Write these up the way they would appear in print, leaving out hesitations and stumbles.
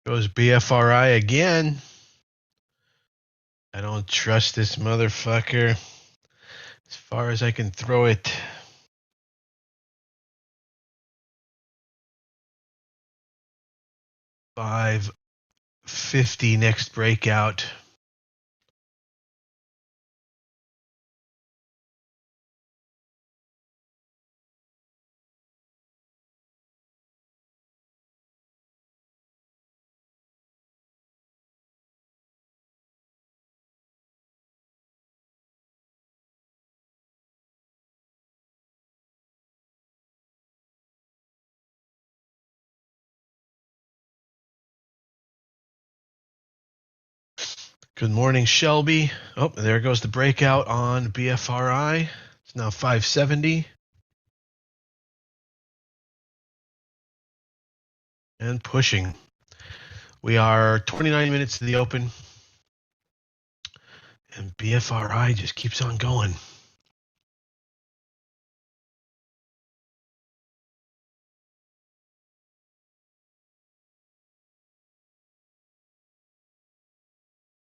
Goes BFRI again. I don't trust this motherfucker as far as I can throw it. $5.50 next breakout. Good morning, Shelby. Oh, there goes the breakout on BFRI. It's now 570. And pushing. We are 29 minutes to the open. And BFRI just keeps on going.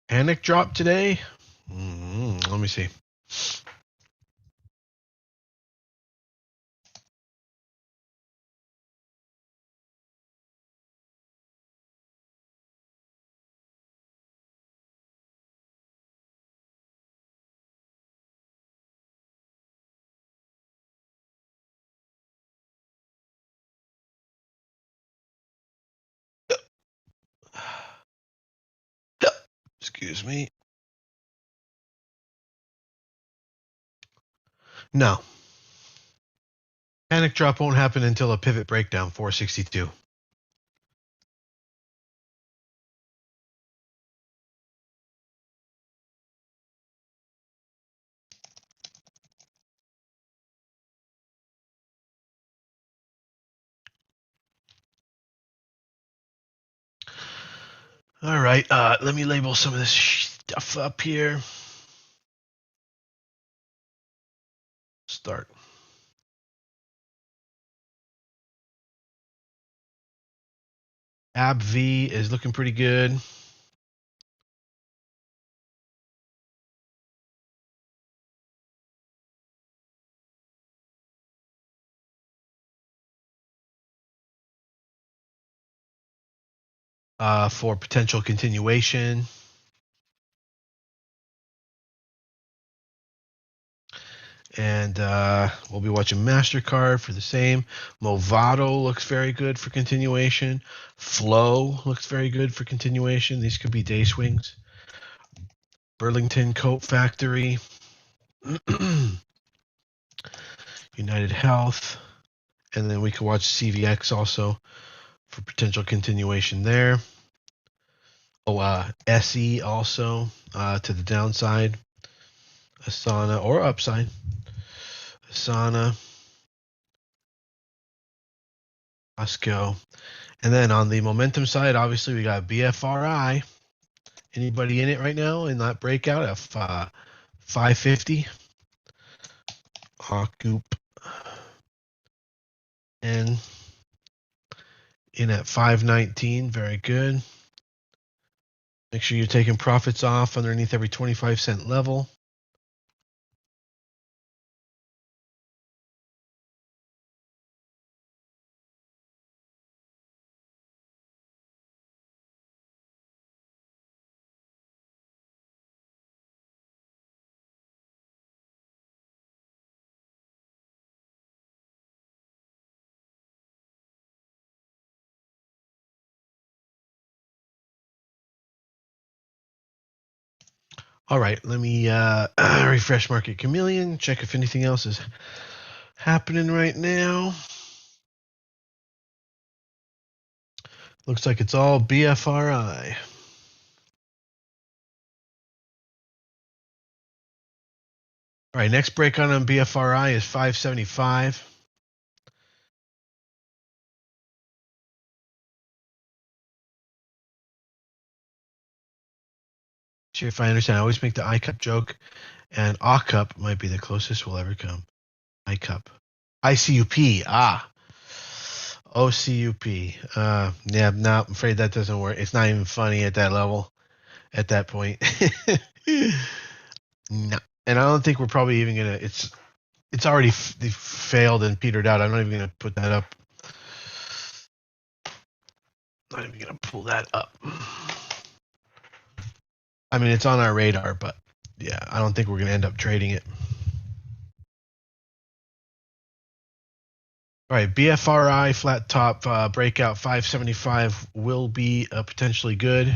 Panic drop today? Let me see. Excuse me. No. Panic drop won't happen until a pivot breakdown, 462. All right, let me label some of this stuff up here. Start. ABBV is looking pretty good. For potential continuation. And we'll be watching MasterCard for the same. Movado looks very good for continuation. Flow looks very good for continuation. These could be day swings. Burlington Coat Factory. United Health. And then we could watch CVX also for potential continuation there. SE also to the downside. Asana or upside. Asana. Costco. And then on the momentum side, obviously we got BFRI. Anybody in it right now in that breakout of 550? OCUP. And in at 519. Very good. Make sure you're taking profits off underneath every 25-cent level. All right, let me refresh Market Chameleon, check if anything else is happening right now. Looks like it's all BFRI. All right, next breakout on BFRI is 575. Sure, if I understand, I always make the ICUP joke, and OCUP might be the closest we'll ever come. ICUP. ICUP, OCUP. Yeah, no, I'm afraid that doesn't work. It's not even funny at that level, at that point. No. And I don't think we're probably even gonna. It's already failed and petered out. I'm not even gonna put that up. Not even gonna pull that up. I mean, it's on our radar, but yeah, I don't think we're gonna end up trading it. All right, BFRI flat top breakout 575 will be potentially good.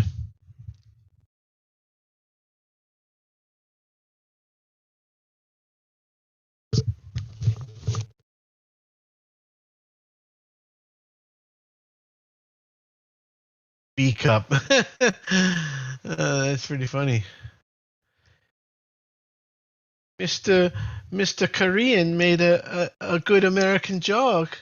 B cup. That's pretty funny. Mr. Korean made a good American joke.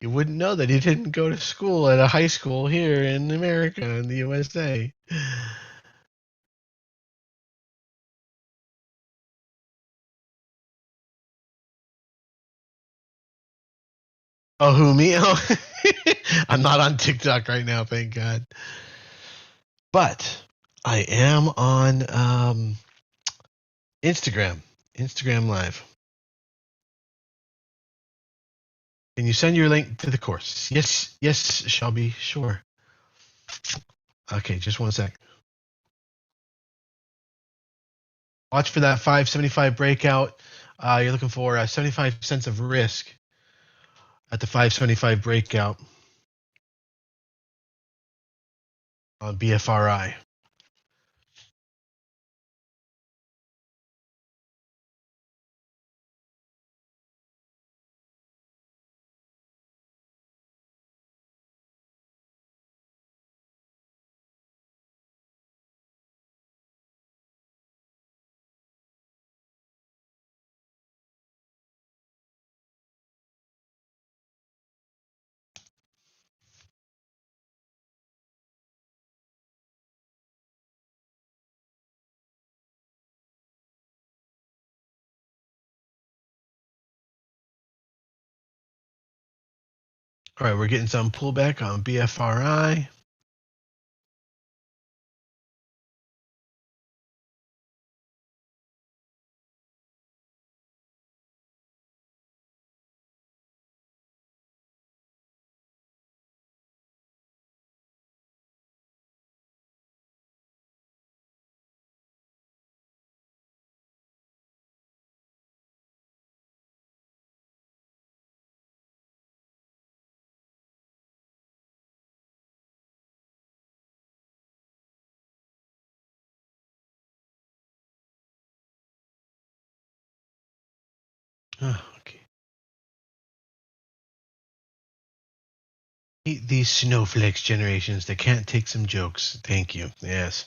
You wouldn't know that he didn't go to school at a high school here in America, in the USA. Oh, who, me? Oh, I'm not on TikTok right now, thank God. But I am on Instagram Live. Can you send your link to the course? Yes, Shelby, sure. Okay, just one sec. Watch for that 575 breakout. You're looking for 75 cents of risk at the 575 breakout on BFRI. All right, we're getting some pullback on BFRI. Oh, okay. Hate these snowflakes generations that can't take some jokes. Thank you. Yes,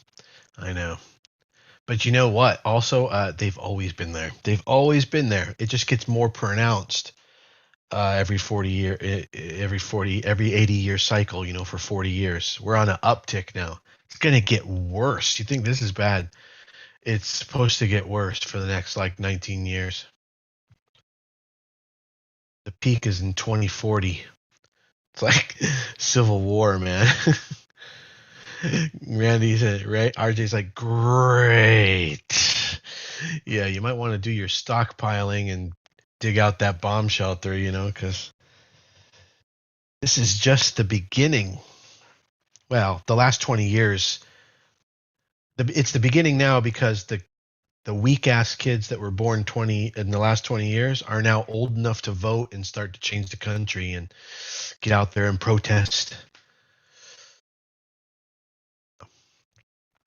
I know. But you know what? Also, they've always been there. They've always been there. It just gets more pronounced every 80-year cycle. For 40 years, we're on an uptick now. It's gonna get worse. You think this is bad? It's supposed to get worse for the next 19 years. The peak is in 2040. It's like Civil War, man. Randy said, right? RJ's like, great. Yeah, you might want to do your stockpiling and dig out that bomb shelter, because this is just the beginning. Well, the last 20 years, it's the beginning now because the weak ass kids that were born in the last 20 years are now old enough to vote and start to change the country and get out there and protest.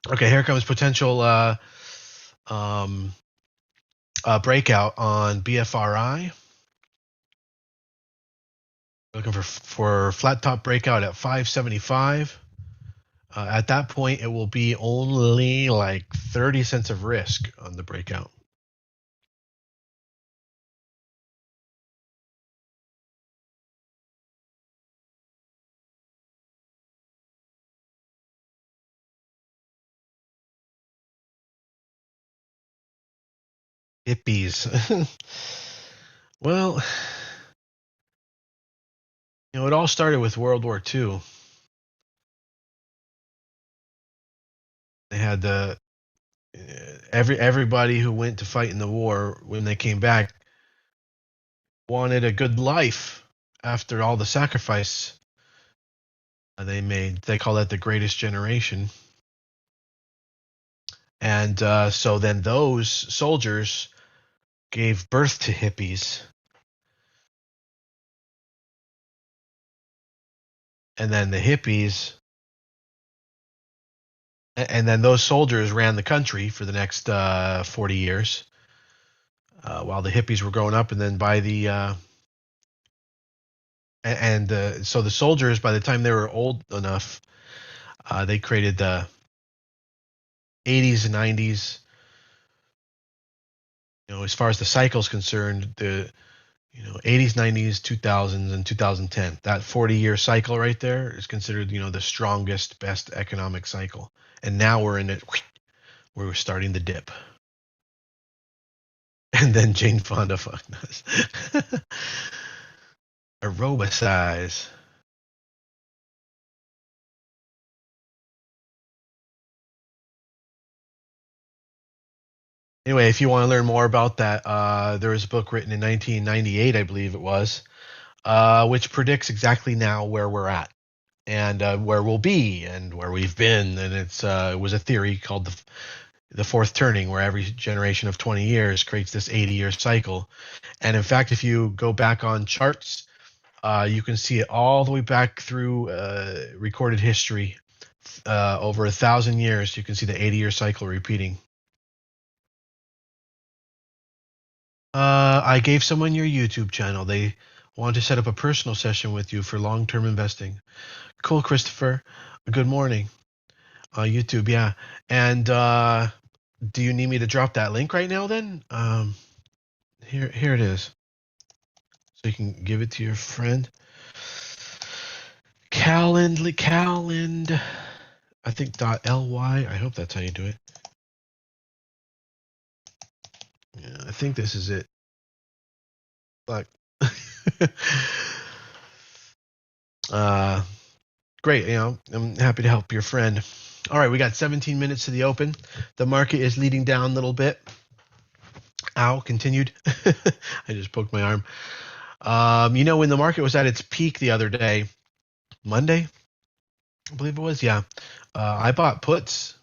Okay, here comes potential breakout on BFRI. Looking for flat top breakout at 575. At that point, it will be only 30 cents of risk on the breakout. Hippies. Well, it all started with World War II. They had everybody who went to fight in the war, when they came back, wanted a good life after all the sacrifice they made. They call that the greatest generation. And so then those soldiers gave birth to hippies. And then the hippies, and then those soldiers ran the country for the next 40 years while the hippies were growing up. And then by the so the soldiers, by the time they were old enough, they created the 80s and 90s. As far as the cycle is concerned, the 80s, 90s, 2000s, and 2010. That 40-year cycle right there is considered the strongest, best economic cycle. And now we're in it. We're starting the dip. And then Jane Fonda fucked us. Aerobicize. Anyway, if you want to learn more about that, there was a book written in 1998, I believe it was, which predicts exactly now where we're at and where we'll be and where we've been. And it was a theory called the fourth turning, where every generation of 20 years creates this 80-year cycle. And in fact, if you go back on charts, you can see it all the way back through recorded history. Over 1,000 years, you can see the 80-year cycle repeating. I gave someone your YouTube channel. They want to set up a personal session with you for long-term investing. Cool, Christopher. Good morning. YouTube, yeah. And do you need me to drop that link right now then? Here it is. So you can give it to your friend. Calend, I think .ly. I hope that's how you do it. Yeah, I think this is it. But great, I'm happy to help your friend. All right, we got 17 minutes to the open. The market is leading down a little bit. Ow, continued. I just poked my arm. When the market was at its peak the other day, Monday, I believe it was, yeah. I bought puts,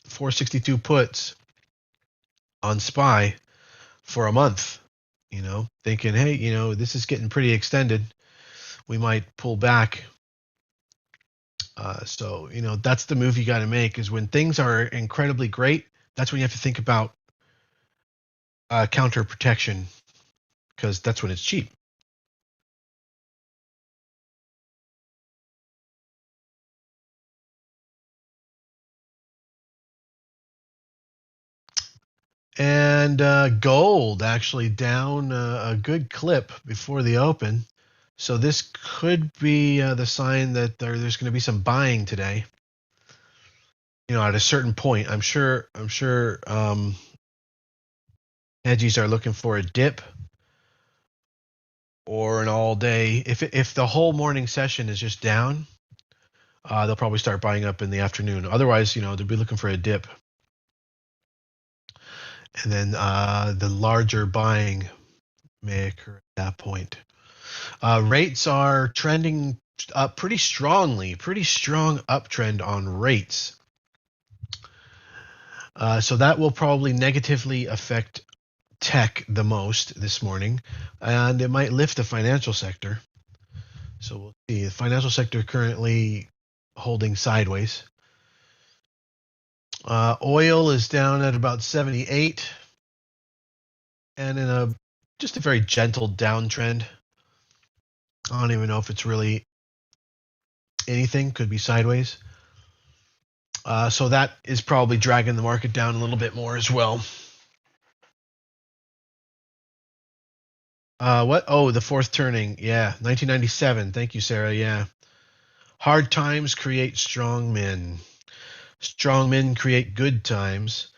462 puts on SPY for a month, thinking, hey, this is getting pretty extended. We might pull back. So that's the move you got to make, is when things are incredibly great, that's when you have to think about counter protection, because that's when it's cheap. And gold actually down a good clip before the open. So this could be the sign that there's going to be some buying today. At a certain point, I'm sure hedgies are looking for a dip or an all day. If the whole morning session is just down, they'll probably start buying up in the afternoon. Otherwise, they'll be looking for a dip. And then the larger buying may occur at that point. Rates are trending up pretty strongly, pretty strong uptrend on rates. So that will probably negatively affect tech the most this morning, and it might lift the financial sector. So we'll see. The financial sector currently holding sideways. Oil is down at about 78, and in just a very gentle downtrend. I don't even know if it's really anything. Could be sideways. So that is probably dragging the market down a little bit more as well. What? Oh, the fourth turning. Yeah, 1997. Thank you, Sarah. Yeah. Hard times create strong men. Strong men create good times.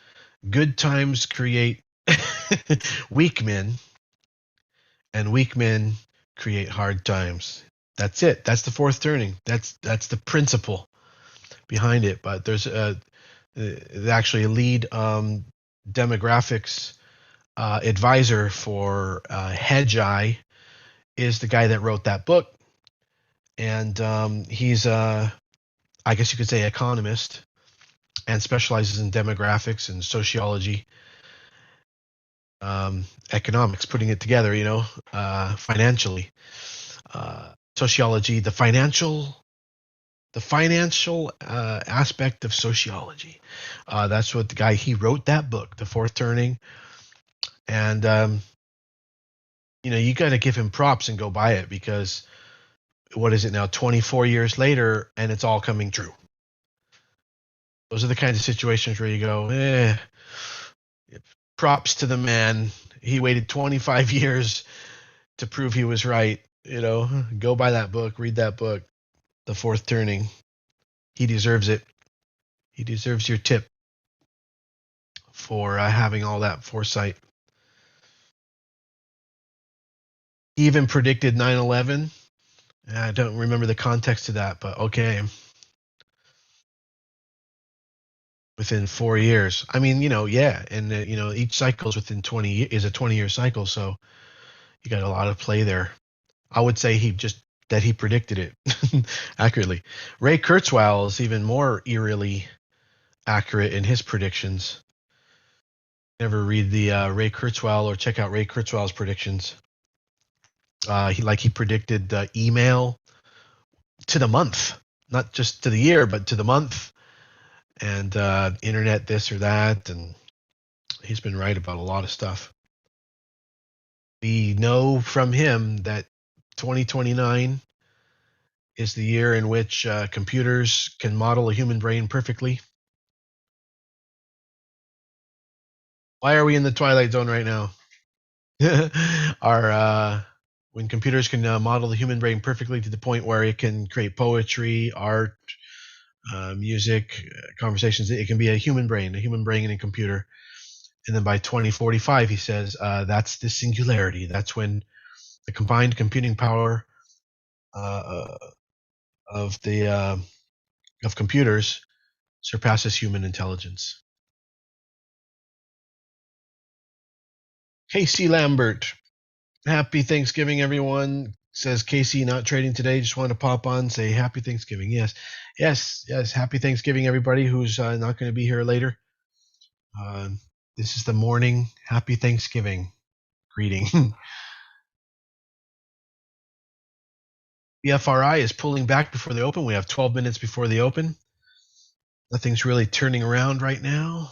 Good times create Weak men, and weak men create hard times. That's it. That's the fourth turning. That's the principle behind it. But there's actually a lead demographics advisor for Hedgeye is the guy that wrote that book, and he's I guess you could say economist and specializes in demographics and sociology, economics, putting it together, financially, sociology, the financial aspect of sociology. That's what the guy, he wrote that book, The Fourth Turning, and you got to give him props and go buy it, because what is it now, 24 years later, and it's all coming true. Those are the kinds of situations where you go, props to the man. He waited 25 years to prove he was right. Go buy that book, read that book, The Fourth Turning. He deserves it. He deserves your tip for having all that foresight. He even predicted 9/11. I don't remember the context of that, but okay. Within 4 years. I mean, yeah, and each cycle is within 20 is a 20-year cycle, so you got a lot of play there. I would say he predicted it accurately. Ray Kurzweil is even more eerily accurate in his predictions. Never read the Ray Kurzweil or check out Ray Kurzweil's predictions. He predicted email to the month, not just to the year, but to the month, and internet this or that, and he's been right about a lot of stuff. We know from him that 2029 is the year in which computers can model a human brain perfectly. Why are we in the twilight zone right now? When computers can model the human brain perfectly to the point where it can create poetry, art, music, conversations, it can be a human brain in a computer. And then by 2045, he says, that's the singularity. That's when the combined computing power of computers surpasses human intelligence. Casey Lambert, happy Thanksgiving, everyone. Says Casey, not trading today. Just wanted to pop on, say happy Thanksgiving. Yes. Happy Thanksgiving, everybody who's not going to be here later. This is the morning. Happy Thanksgiving greeting. Bfri is pulling back before the open. We have 12 minutes before the open. Nothing's really turning around right now.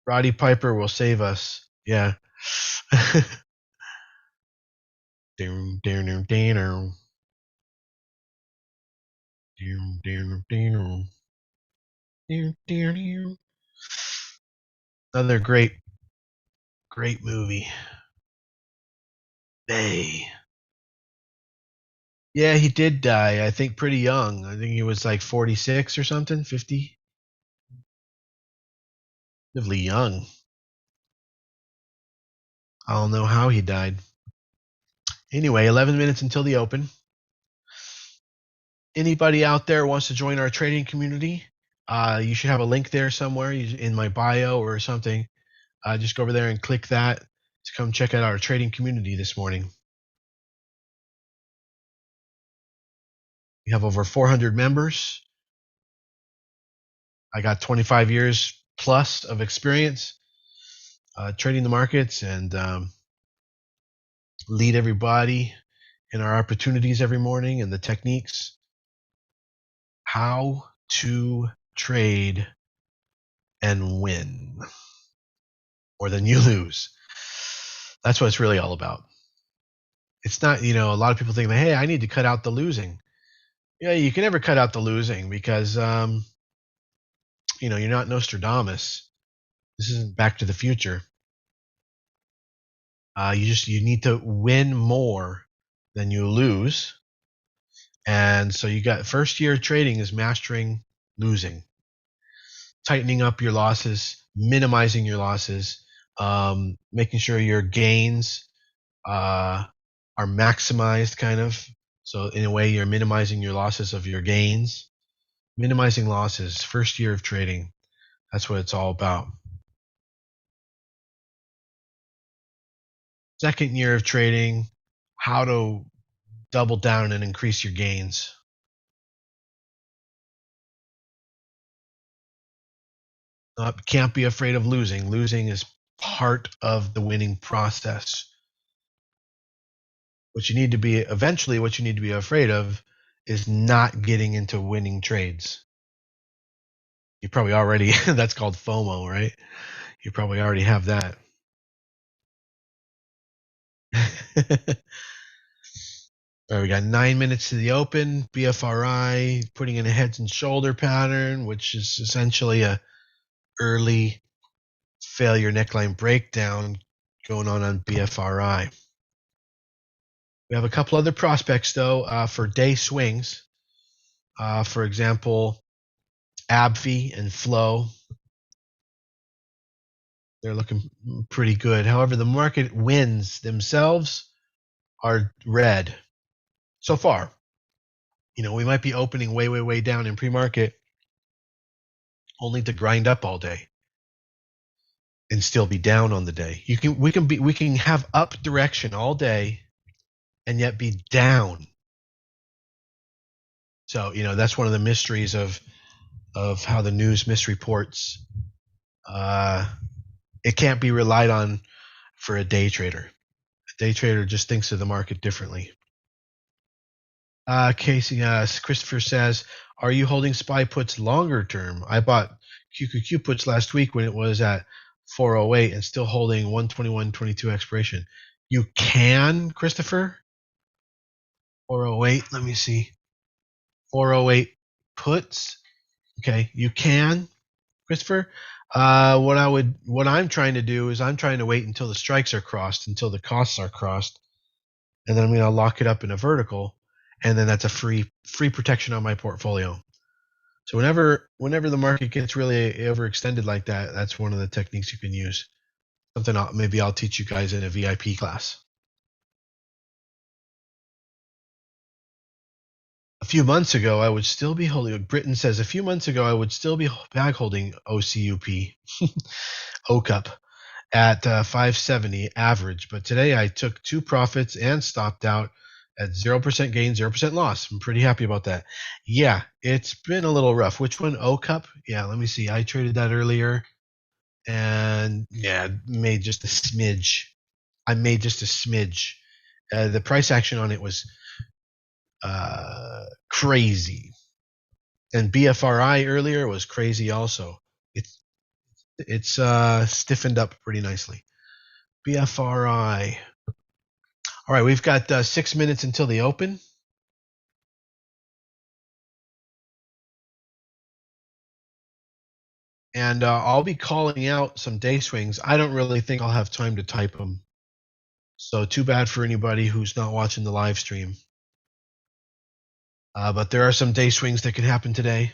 Roddy Piper will save us. Yeah. Another great movie. Bay. Yeah, he did die, I think, pretty young. I think he was like 46 or something, 50. Relatively young. I don't know how he died. Anyway, 11 minutes until the open. Anybody out there wants to join our trading community, you should have a link there somewhere in my bio or something. Just go over there and click that to come check out our trading community this morning. We have over 400 members. I got 25 years plus of experience trading the markets, and lead everybody in our opportunities every morning and the techniques. How to trade and win more than you lose. That's what it's really all about. It's not, a lot of people think that, hey, I need to cut out the losing. Yeah, you can never cut out the losing because, you're not Nostradamus. This isn't Back to the Future. You need to win more than you lose. And so you got first year trading is mastering losing. Tightening up your losses, minimizing your losses, making sure your gains are maximized, kind of. So in a way, you're minimizing your losses of your gains. Minimizing losses, first year of trading. That's what it's all about. Second year of trading, how to double down and increase your gains. Can't be afraid of losing. Losing is part of the winning process. What you need to be afraid of is not getting into winning trades. You probably already, that's called FOMO, right? You probably already have that. All right, we got 9 minutes to the open. Bfri putting in a heads and shoulder pattern, which is essentially a early failure neckline breakdown going on Bfri. We have a couple other prospects, though, for day swings. For example, ABBV and Flow. They're looking pretty good. However, the market wins themselves are red so far. We might be opening way down in pre-market only to grind up all day and still be down on the day. We can have up direction all day and yet be down. So, that's one of the mysteries of how the news misreports. It can't be relied on for a day trader. A day trader just thinks of the market differently. Casey, Christopher says, are you holding SPY puts longer term? I bought QQQ puts last week when it was at 408 and still holding 121.22 expiration. You can, Christopher? 408, let me see. 408 puts. Okay, you can, Christopher. What I'm trying to do is I'm trying to wait until the strikes are crossed, until the costs are crossed, and then I'm going to lock it up in a vertical, and then that's a free protection on my portfolio. So whenever the market gets really overextended like that, that's one of the techniques you can use. Something maybe I'll teach you guys in a VIP class. A few months ago, I would still be holding. Britain says a few months ago, I would still be back holding OCUP, OCUP at 570 average. But today I took 2 profits and stopped out at 0% gain, 0% loss. I'm pretty happy about that. Yeah, it's been a little rough. Which one? OCUP? Yeah, let me see. I traded that earlier and made just a smidge. The price action on it was crazy. And Bfri earlier was crazy also. It's stiffened up pretty nicely. Bfri. All right, we've got 6 minutes until the open. And I'll be calling out some day swings. I don't really think I'll have time to type them. So too bad for anybody who's not watching the live stream. But there are some day swings that can happen today.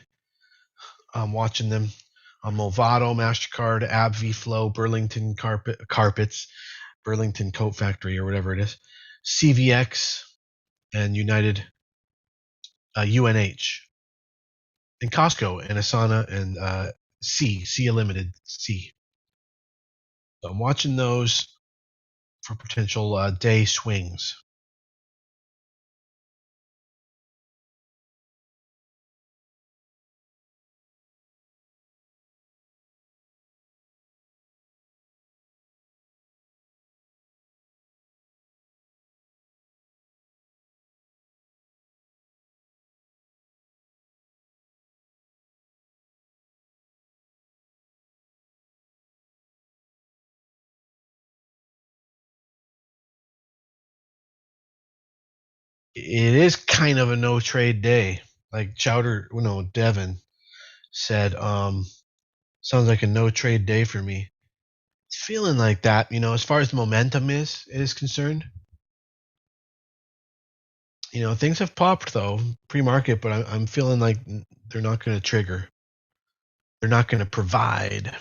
I'm watching them. Movado, MasterCard, ABBV, Flow, Burlington Carpets, Burlington Coat Factory, or whatever it is, CVX, and United, UNH, and Costco, and Asana, and C Limited, C. So I'm watching those for potential day swings. It is kind of a no trade day. Like Devin said, sounds like a no trade day for me. It's feeling like that, as far as the momentum is concerned. Things have popped though pre-market, but I'm feeling like They're not going to trigger. They're not going to provide.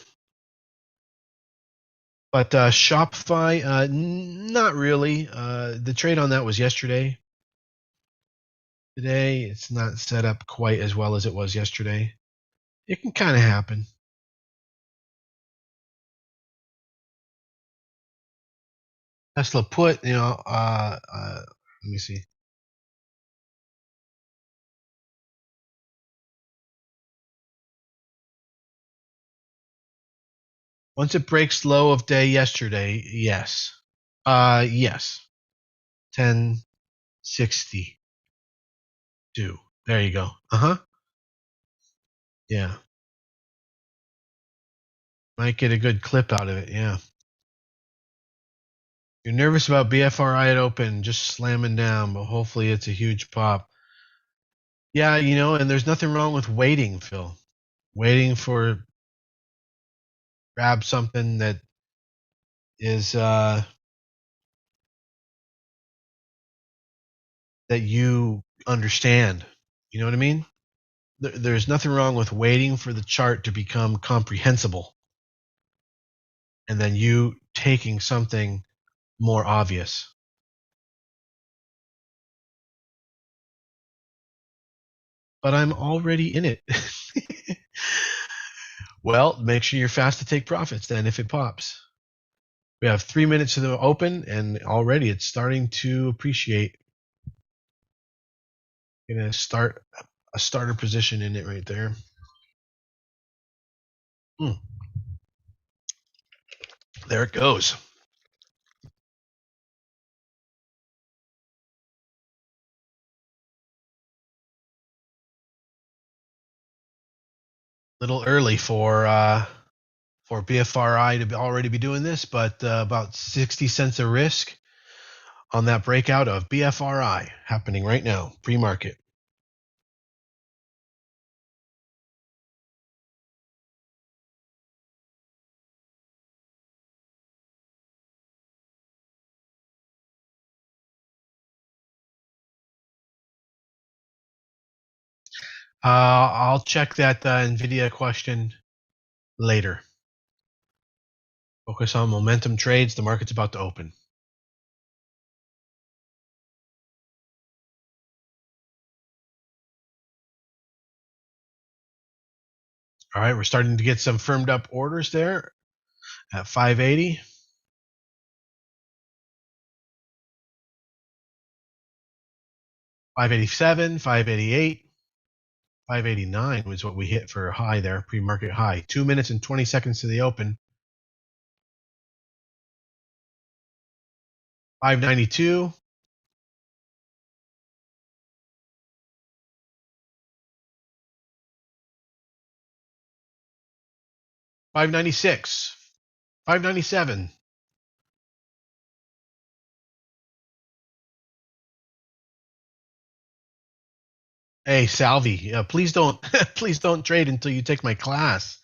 But Shopify, not really. The trade on that was yesterday. Today, it's not set up quite as well as it was yesterday. It can kind of happen. Tesla put, let me see. Once it breaks low of day yesterday, yes. Yes. 1062. There you go. Uh-huh. Yeah. Might get a good clip out of it, yeah. You're nervous about BFRI at open, just slamming down, but hopefully it's a huge pop. Yeah, and there's nothing wrong with waiting, Phil. Waiting for grab something that is that you understand. You know what I mean? There's nothing wrong with waiting for the chart to become comprehensible and then you taking something more obvious. But I'm already in it. Well, make sure you're fast to take profits then if it pops. We have 3 minutes to the open, and already it's starting to appreciate. Gonna start a starter position in it right there. There it goes. Little early for BFRI to already be doing this, but about 60 cents a risk on that breakout of BFRI happening right now, pre-market. I'll check that NVIDIA question later. Focus on momentum trades. The market's about to open. All right, we're starting to get some firmed up orders there at 580. 587, 588, 589 was what we hit for a high there, pre-market high. 2 minutes and 20 seconds to the open. 592. 596. 597. Hey, Salvi, please don't please don't trade until you take my class.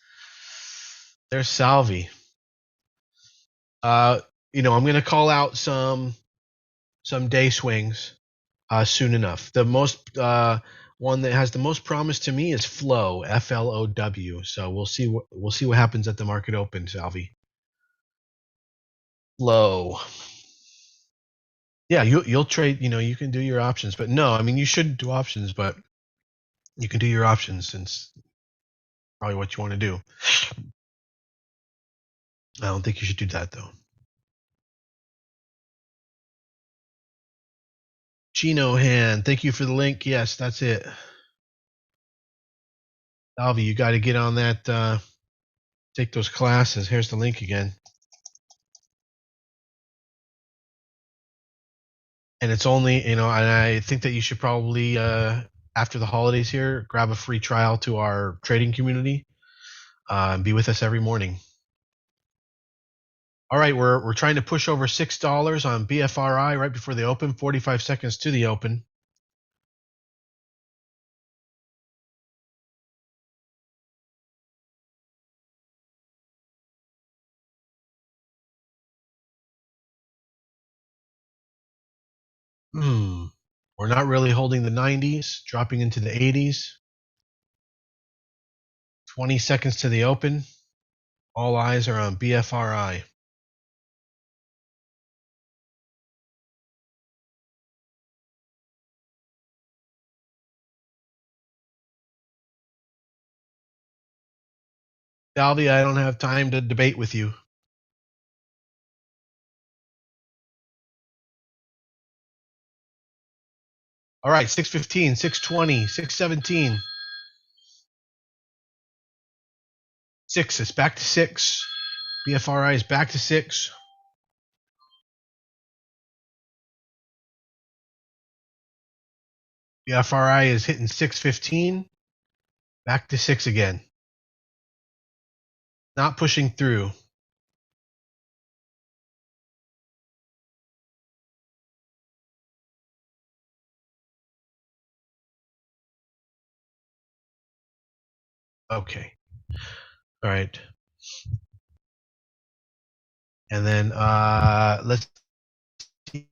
There's Salvi. I'm going to call out some day swings soon enough. The most one that has the most promise to me is Flow, FLOW. So we'll see what happens at the market open, Salvi. Flow. Yeah, you'll trade. You can do your options, but no, I mean you shouldn't do options, but you can do your options since probably what you want to do. I don't think you should do that though. Chino Hand, thank you for the link. Yes, that's it. Salvi, you got to get on that. Take those classes. Here's the link again. And it's only, and I think that you should probably, after the holidays here, grab a free trial to our trading community and be with us every morning. All right, we're trying to push over $6 on BFRI right before the open, 45 seconds to the open. We're not really holding the 90s, dropping into the 80s. 20 seconds to the open. All eyes are on BFRI. Salvi, I don't have time to debate with you. All right, 6:15, 6:20, 6:17. 6, it's back to 6. BFRI is back to 6. BFRI is hitting 6:15. Back to 6 again. Not pushing through. Okay. All right. And then let's see.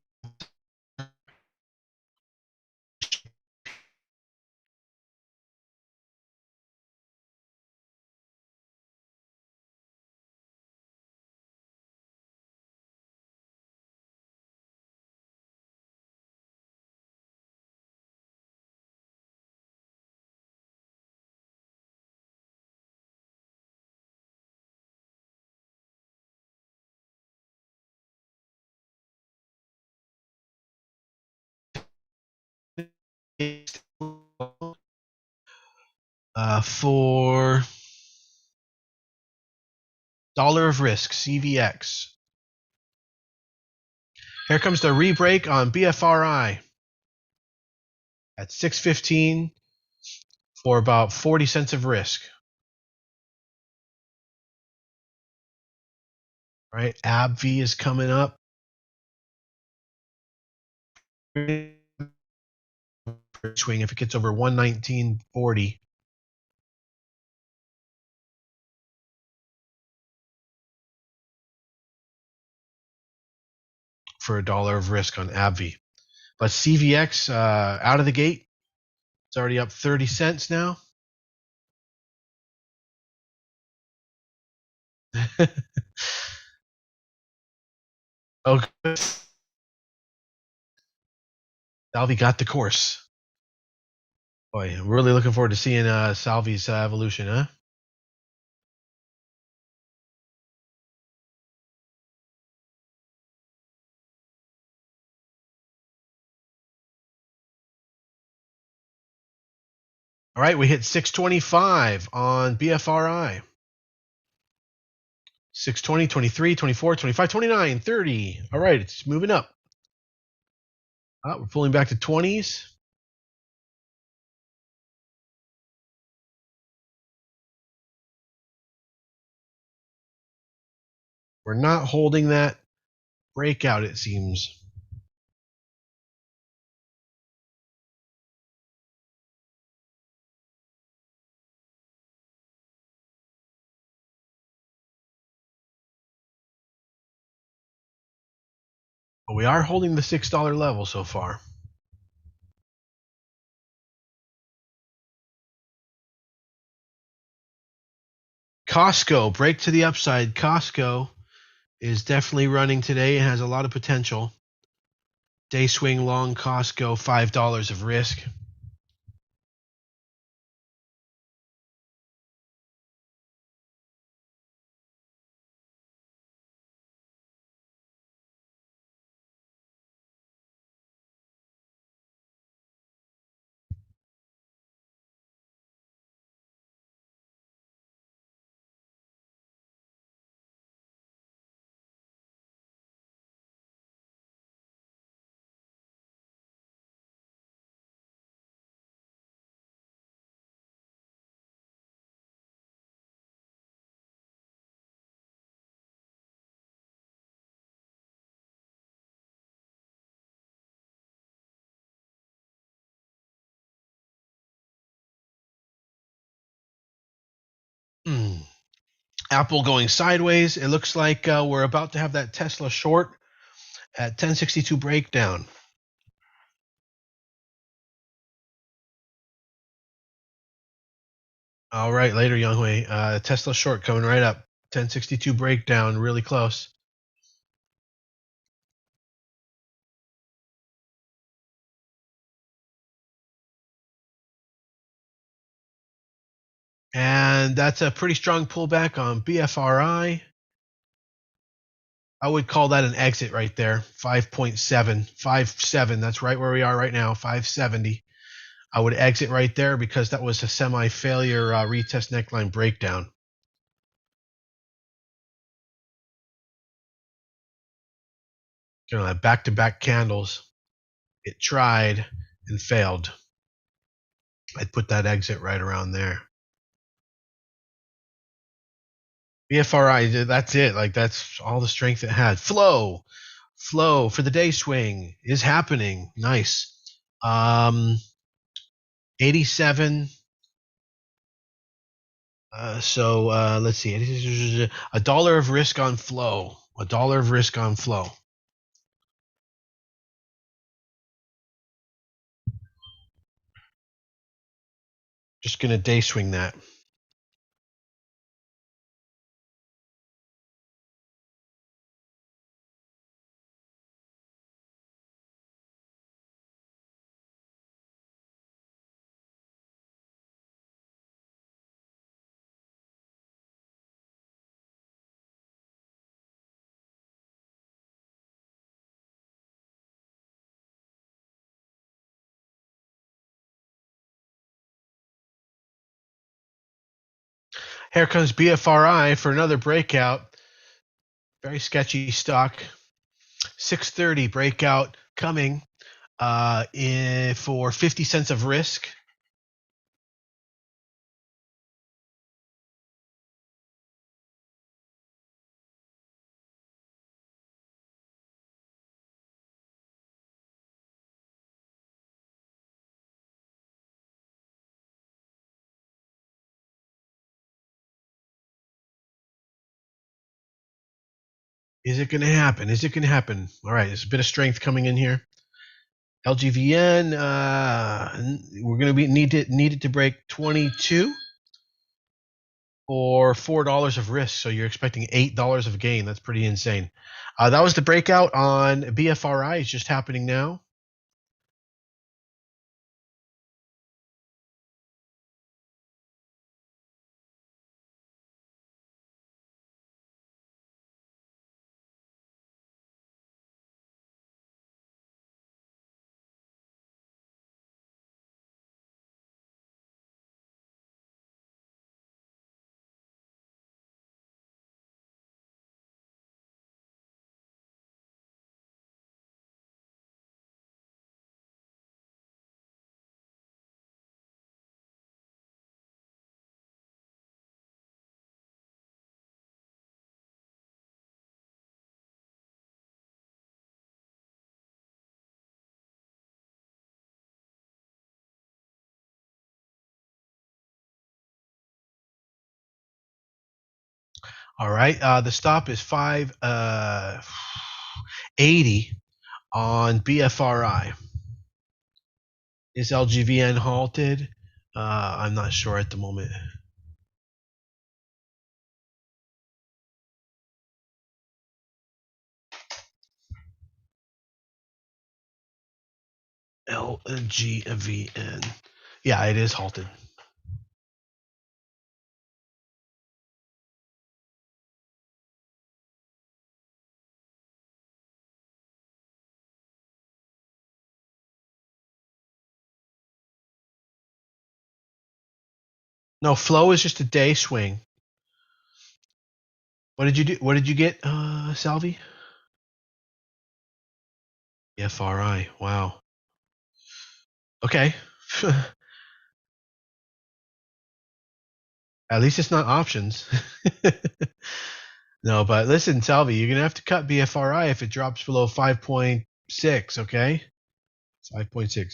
For dollar of risk, CVX. Here comes the rebreak on BFRI at 6:15 for about 40 cents of risk. All right, ABBV is coming up. Swing if it gets over 119.40. For a dollar of risk on ABBV. But CVX out of the gate, it's already up 30 cents now. Oh, good. Salvi got the course. Boy, I'm really looking forward to seeing Salvi's evolution, huh? All right, we hit 625 on BFRI. 620, 23, 24, 25, 29, 30. All right, it's moving up. We're pulling back to 20s. We're not holding that breakout, it seems. But we are holding the $6 level so far. Costco, break to the upside. Costco is definitely running today. It has a lot of potential. Day swing long Costco, $5 of risk. Apple going sideways. It looks like we're about to have that Tesla short at 1062 breakdown. All right, later, Younghui. Tesla short coming right up. 1062 breakdown, really close. And that's a pretty strong pullback on BFRI. I would call that an exit right there. 5.7, 5.7. That's right where we are right now, 570. I would exit right there because that was a semi-failure retest neckline breakdown. Back-to-back candles. It tried and failed. I'd put that exit right around there. BFRI, that's it. Like, that's all the strength it had. Flow for the day swing is happening. Nice. 87. Let's see. A dollar of risk on flow. A dollar of risk on flow. Just gonna day swing that. Here comes BFRI for another breakout. Very sketchy stock. 630 breakout coming for 50 cents of risk. Is it going to happen? Is it going to happen? All right, there's a bit of strength coming in here. LGVN, we're going to be needed to break 22 or $4 of risk. So you're expecting $8 of gain. That's pretty insane. That was the breakout on BFRI. It's just happening now. All right. The stop is 580 on BFRI. Is LGVN halted? I'm not sure at the moment. LGVN. Yeah, it is halted. No, flow is just a day swing. What did you do? What did you get, Salvi? FRI. Wow. Okay. At least it's not options. No, but listen, Salvi, you're gonna have to cut BFRI if it drops below 5.6. Okay, 5.6.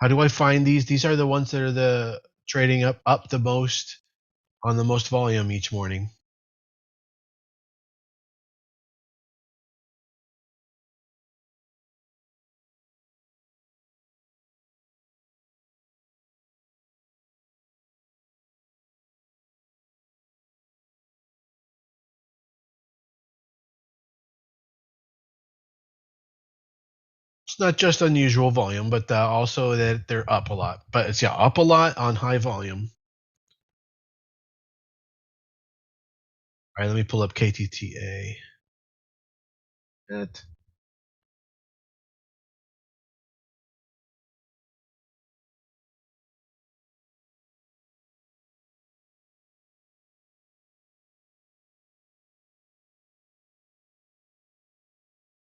How do I find these? These are the ones that are the trading up the most on the most volume each morning. It's not just unusual volume, but also that they're up a lot. But it's up a lot on high volume. All right, let me pull up KTTA. That.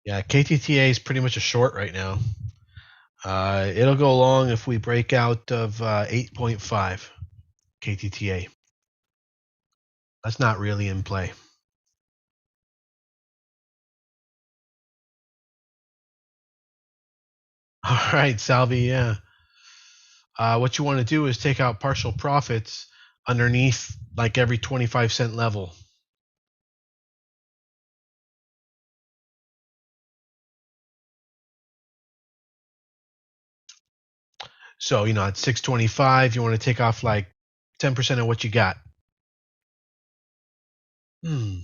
Yeah, KTTA is pretty much a short right now. It'll go long if we break out of 8.5 KTTA. That's not really in play. All right, Salvi, yeah. What you want to do is take out partial profits underneath like every 25-cent level. So, at 625, you want to take off like 10% of what you got. No,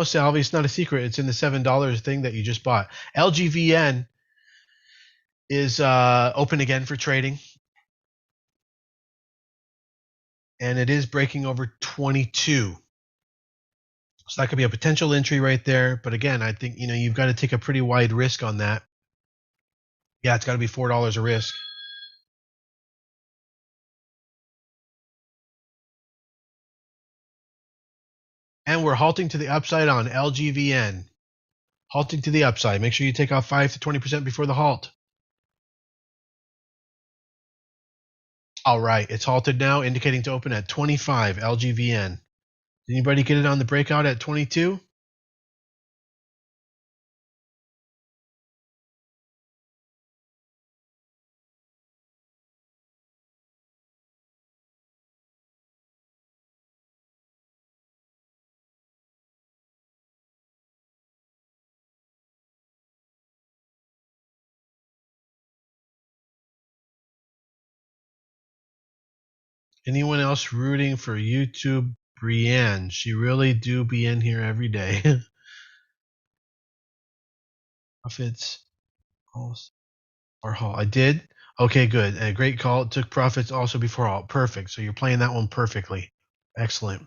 Salvi, it's not a secret. It's in the $7 thing that you just bought. LGVN is open again for trading. And it is breaking over 22. So that could be a potential entry right there. But again, I think, you've got to take a pretty wide risk on that. Yeah, it's got to be $4 a risk. And we're halting to the upside on LGVN. Halting to the upside. Make sure you take off 5 to 20% before the halt. All right, it's halted now, indicating to open at 25 LGVN. Did anybody get it on the breakout at 22? Anyone else rooting for YouTube Brienne? She really do be in here every day. Profits or halt. I did. Okay, good. A great call. It took profits also before halt. Perfect. So you're playing that one perfectly. Excellent.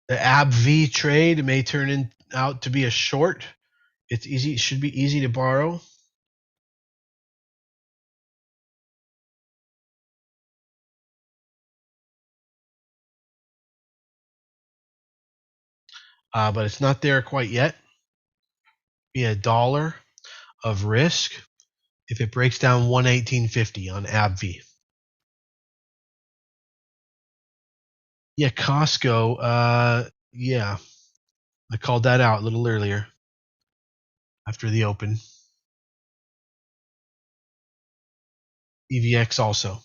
The ABBV trade may turn out to be a short. It's easy. It should be easy to borrow. But it's not there quite yet. Be $1 of risk if it breaks down 118.50 on ABBV. Yeah, Costco. Yeah, I called that out a little earlier after the open. EVX also.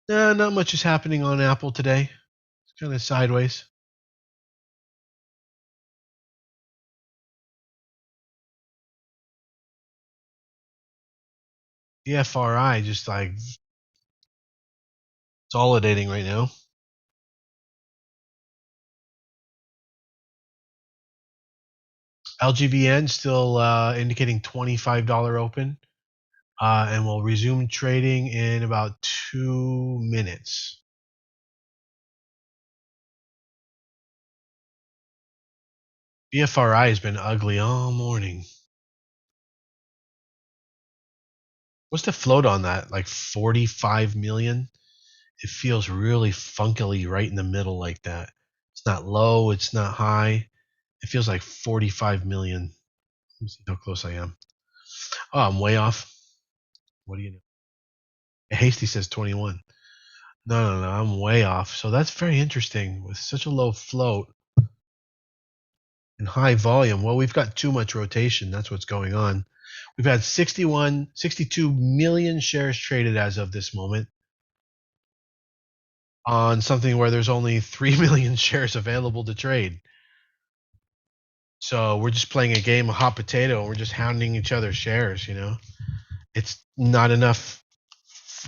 Not much is happening on Apple today. It's kind of sideways. Bfri just like consolidating right now. LGVN still indicating $25 open, and we'll resume trading in about 2 minutes. Bfri has been ugly all morning. What's the float on that? Like 45 million? It feels really funkily right in the middle like that. It's not low. It's not high. It feels like 45 million. Let me see how close I am. Oh, I'm way off. What do you know? Hasty says 21. No, I'm way off. So that's very interesting with such a low float and high volume. Well, we've got too much rotation. That's what's going on. We've had 62 million shares traded as of this moment on something where there's only 3 million shares available to trade. So we're just playing a game of hot potato and we're just hounding each other's shares, you know? It's not enough.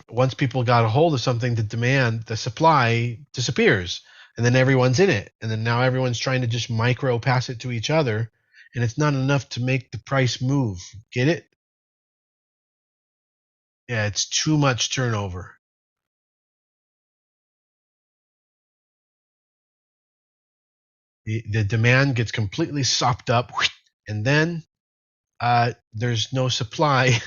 Once people got a hold of something, the supply disappears, and then everyone's in it, and then now everyone's trying to just micro pass it to each other, and it's not enough to make the price move. Get it? Yeah, it's too much turnover. The demand gets completely sopped up, and then there's no supply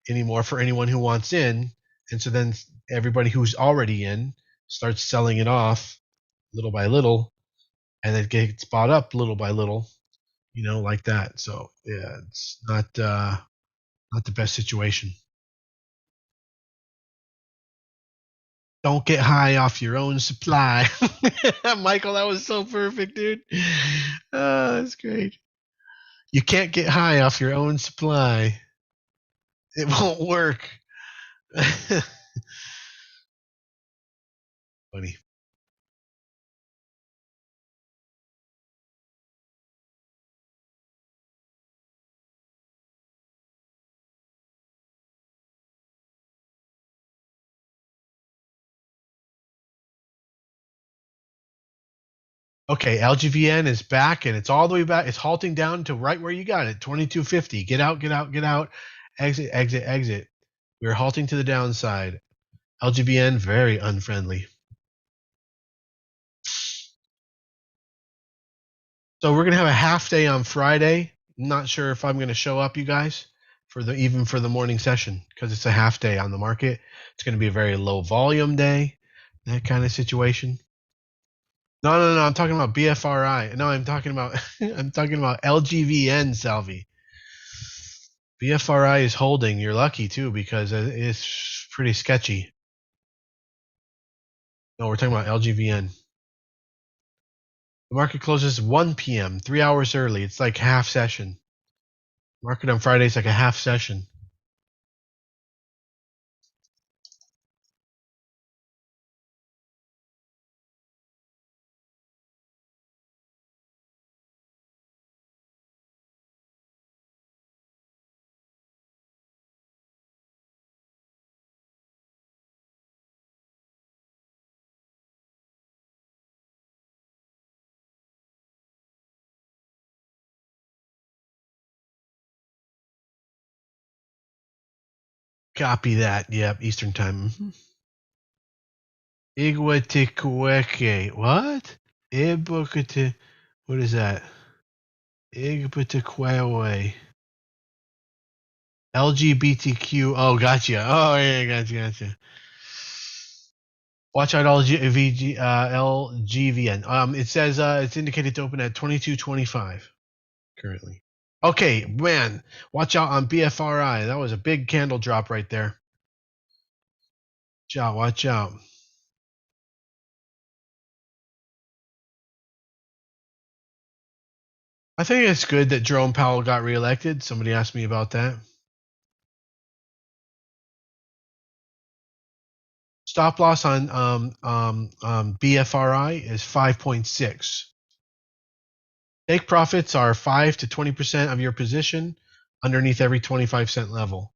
anymore for anyone who wants in, and so then everybody who's already in starts selling it off little by little, and it gets bought up little by little, you know, like that. So yeah, it's not the best situation. Don't get high off your own supply. Michael, that was so perfect, dude. That's great. You can't get high off your own supply. It won't work. Funny. Okay, LGVN is back and it's all the way back. It's halting down to right where you got it, 2250. Get out, get out, get out. Exit, exit, exit. We're halting to the downside. LGVN, very unfriendly. So we're gonna have a half day on Friday. I'm not sure if I'm gonna show up, you guys, for the morning session because it's a half day on the market. It's gonna be a very low volume day, that kind of situation. No. I'm talking about BFRI. No, I'm talking about I'm talking about LGVN, Salvi. BFRI is holding. You're lucky too because it's pretty sketchy. No, we're talking about LGVN. The market closes 1 p.m., 3 hours early. It's like half session. Market on Friday is like a half session. Copy that. Yep, Eastern time. Iguatecueque. What? Ibukate. What is that? Iguatecueque. LGBTQ. Oh, gotcha. Oh, yeah, gotcha. Watch out, LGVN. It says it's indicated to open at 2225 currently. Okay, man. Watch out on BFRI. That was a big candle drop right there. Watch out. I think it's good that Jerome Powell got reelected. Somebody asked me about that. Stop loss on BFRI is 5.6. Take profits are 5 to 20% of your position underneath every 25-cent level.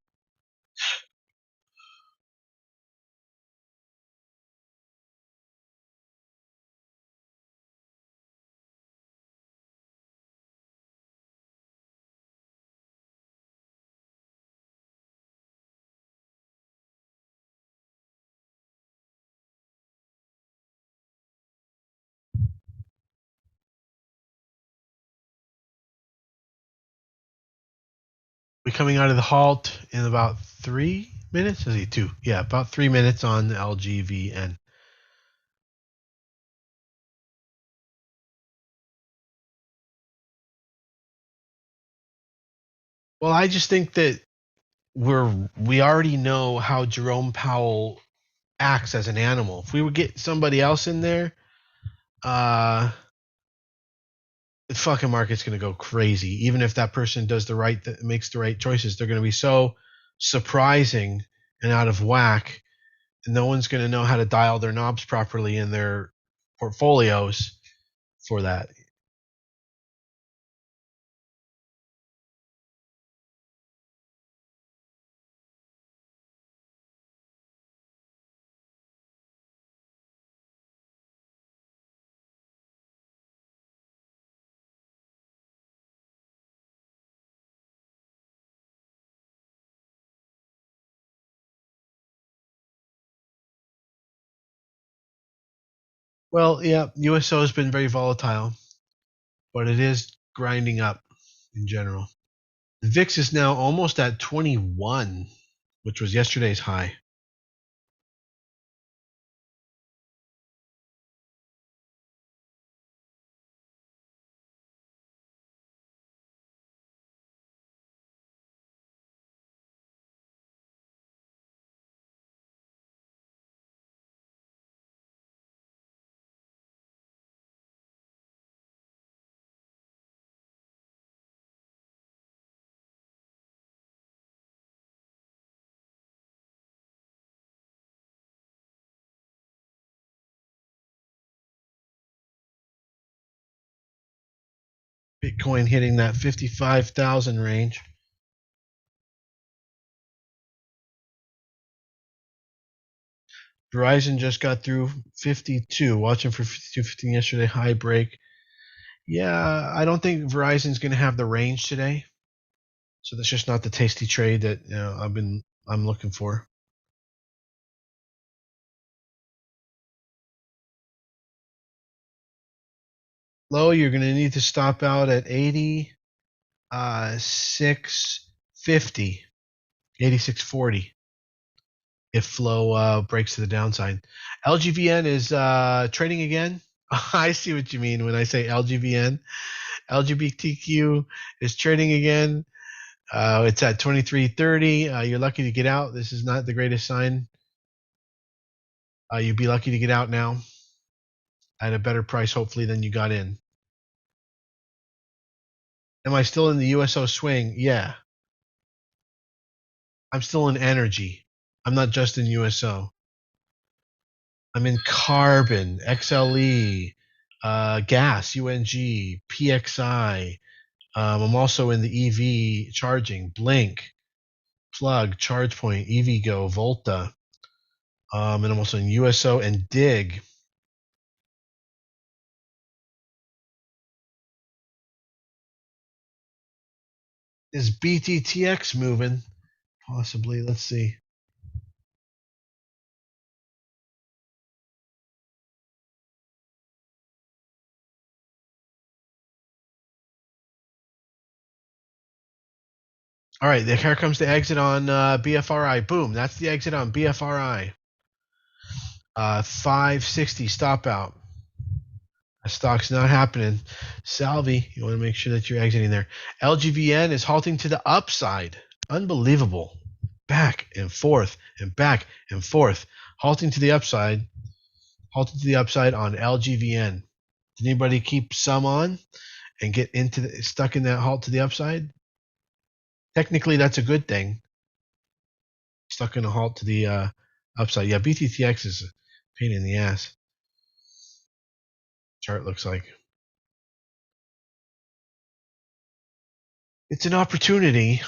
We're coming out of the halt in about 3 minutes. Is it 2? Yeah, about 3 minutes on LGVN. Well, I just think that we already know how Jerome Powell acts as an animal. If we would get somebody else in there, the fucking market's going to go crazy. Even if that person does makes the right choices, they're going to be so surprising and out of whack, and no one's going to know how to dial their knobs properly in their portfolios for that. Well, yeah, USO has been very volatile, but it is grinding up in general. The VIX is now almost at 21, which was yesterday's high. Bitcoin hitting that 55,000 range. Verizon just got through 52, watching for 52.15 yesterday, high break. Yeah, I don't think Verizon's going to have the range today. So that's just not the tasty trade that I'm looking for. Low, you're going to need to stop out at 86.50, 86.40 if flow breaks to the downside. LGVN is trading again. I see what you mean when I say LGVN. LGBTQ is trading again. It's at 23.30. You're lucky to get out. This is not the greatest sign. You'd be lucky to get out now at a better price, hopefully, than you got in. Am I still in the USO swing? Yeah. I'm still in energy. I'm not just in USO. I'm in carbon, XLE, gas, UNG, PXI. I'm also in the EV charging, Blink, Plug, ChargePoint, EVgo, Volta. And I'm also in USO and Dig. Is BTTX moving? Possibly. Let's see. All right, here comes the exit on BFRI. Boom, that's the exit on BFRI. 560 stop out. A stock's not happening. Salvi, you want to make sure that you're exiting there. LGVN is halting to the upside. Unbelievable. Back and forth and back and forth. Halting to the upside. Halting to the upside on LGVN. Did anybody keep some on and get stuck in that halt to the upside? Technically, that's a good thing. Stuck in a halt to the upside. Yeah, BTTX is a pain in the ass. Chart looks like. It's an opportunity.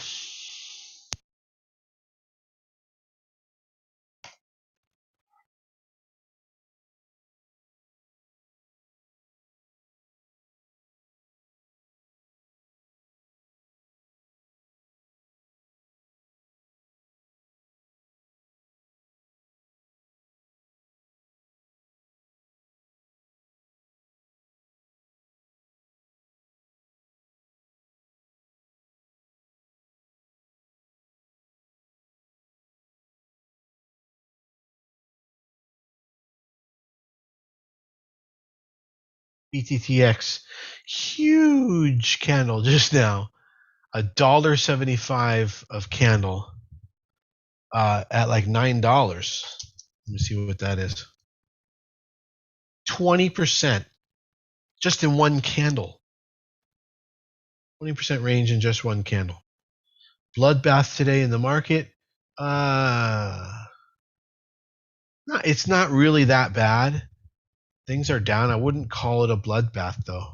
BTTX, huge candle just now. $1.75 of candle at like $9. Let me see what that is. 20% just in one candle. 20% range in just one candle. Bloodbath today in the market. It's not really that bad. Things are down. I wouldn't call it a bloodbath though.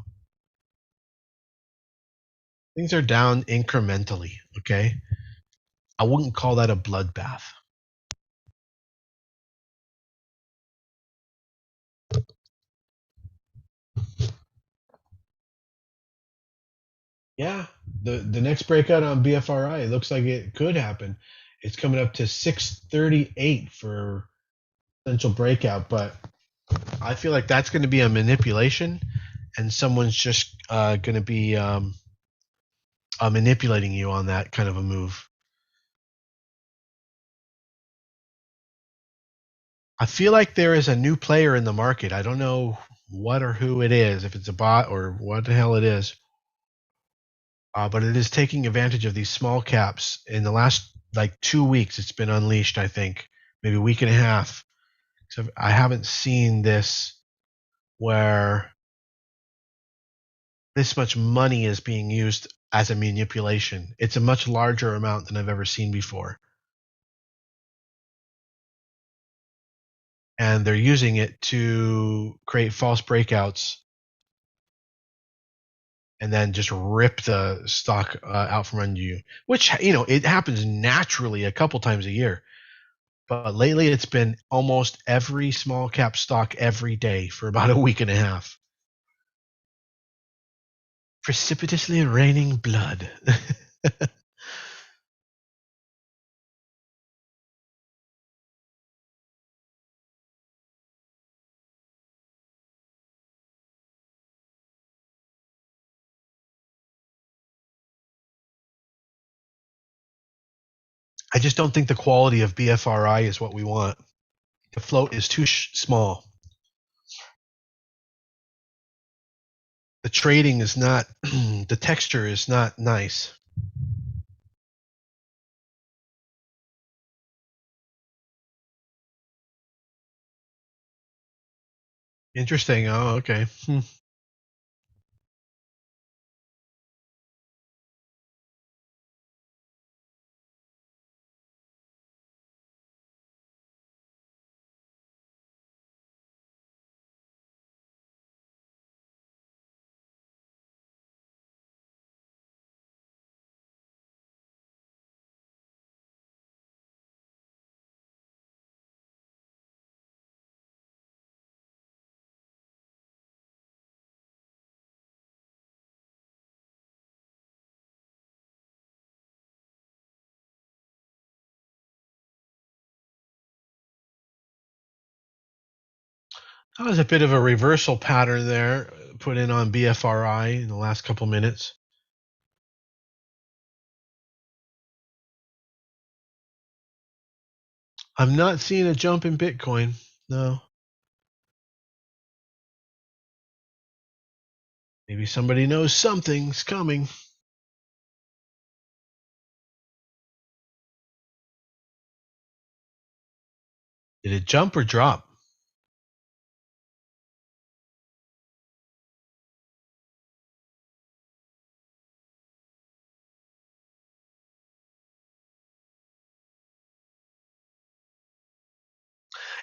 Things are down incrementally, okay? I wouldn't call that a bloodbath. Yeah, the next breakout on BFRI, it looks like it could happen. It's coming up to 638 for potential breakout, but I feel like that's going to be a manipulation, and someone's just going to be manipulating you on that kind of a move. I feel like there is a new player in the market. I don't know what or who it is, if it's a bot or what the hell it is. But it is taking advantage of these small caps. In the last like 2 weeks, it's been unleashed, I think, maybe a week and a half. So I haven't seen this where this much money is being used as a manipulation. It's a much larger amount than I've ever seen before. And they're using it to create false breakouts and then just rip the stock out from under you, which, it happens naturally a couple times a year. But lately it's been almost every small cap stock every day for about a week and a half. Precipitously raining blood. I just don't think the quality of BFRI is what we want. The float is too small. The trading is not, the texture is not nice. Interesting. Oh, okay. That was a bit of a reversal pattern there put in on BFRI in the last couple minutes. I'm not seeing a jump in Bitcoin. No. Maybe somebody knows something's coming. Did it jump or drop?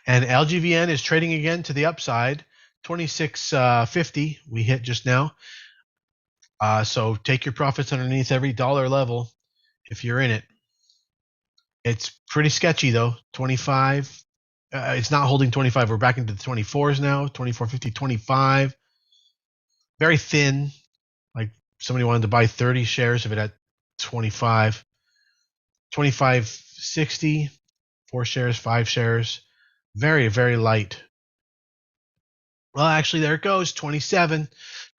And LGVN is trading again to the upside. 26.50 we hit just now. So take your profits underneath every dollar level if you're in it. It's pretty sketchy though. 25. It's not holding 25. We're back into the 24s now. 24.50, 25. Very thin. Like somebody wanted to buy 30 shares of it at 25. 25.60. 4 shares, 5 shares. Very, very light. Well, actually, there it goes. 27,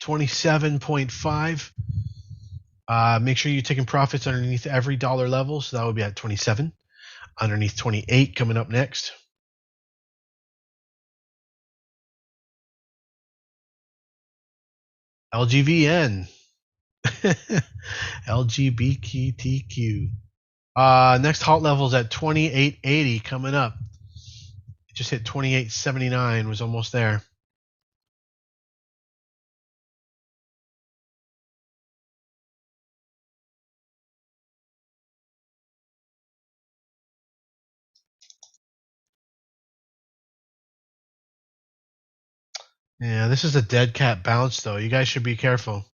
27.5. Make sure you're taking profits underneath every dollar level. So that would be at 27. Underneath 28 coming up next. LGVN. LGBTQ. Next halt level is at 2880 coming up. It just hit 2879, was almost there. Yeah, this is a dead cat bounce, though. You guys should be careful.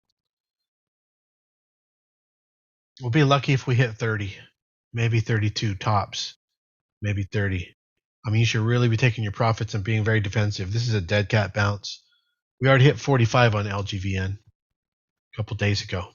We'll be lucky if we hit 30, maybe 32 tops, maybe 30. I mean, you should really be taking your profits and being very defensive. This is a dead cat bounce. We already hit 45 on LGVN a couple days ago.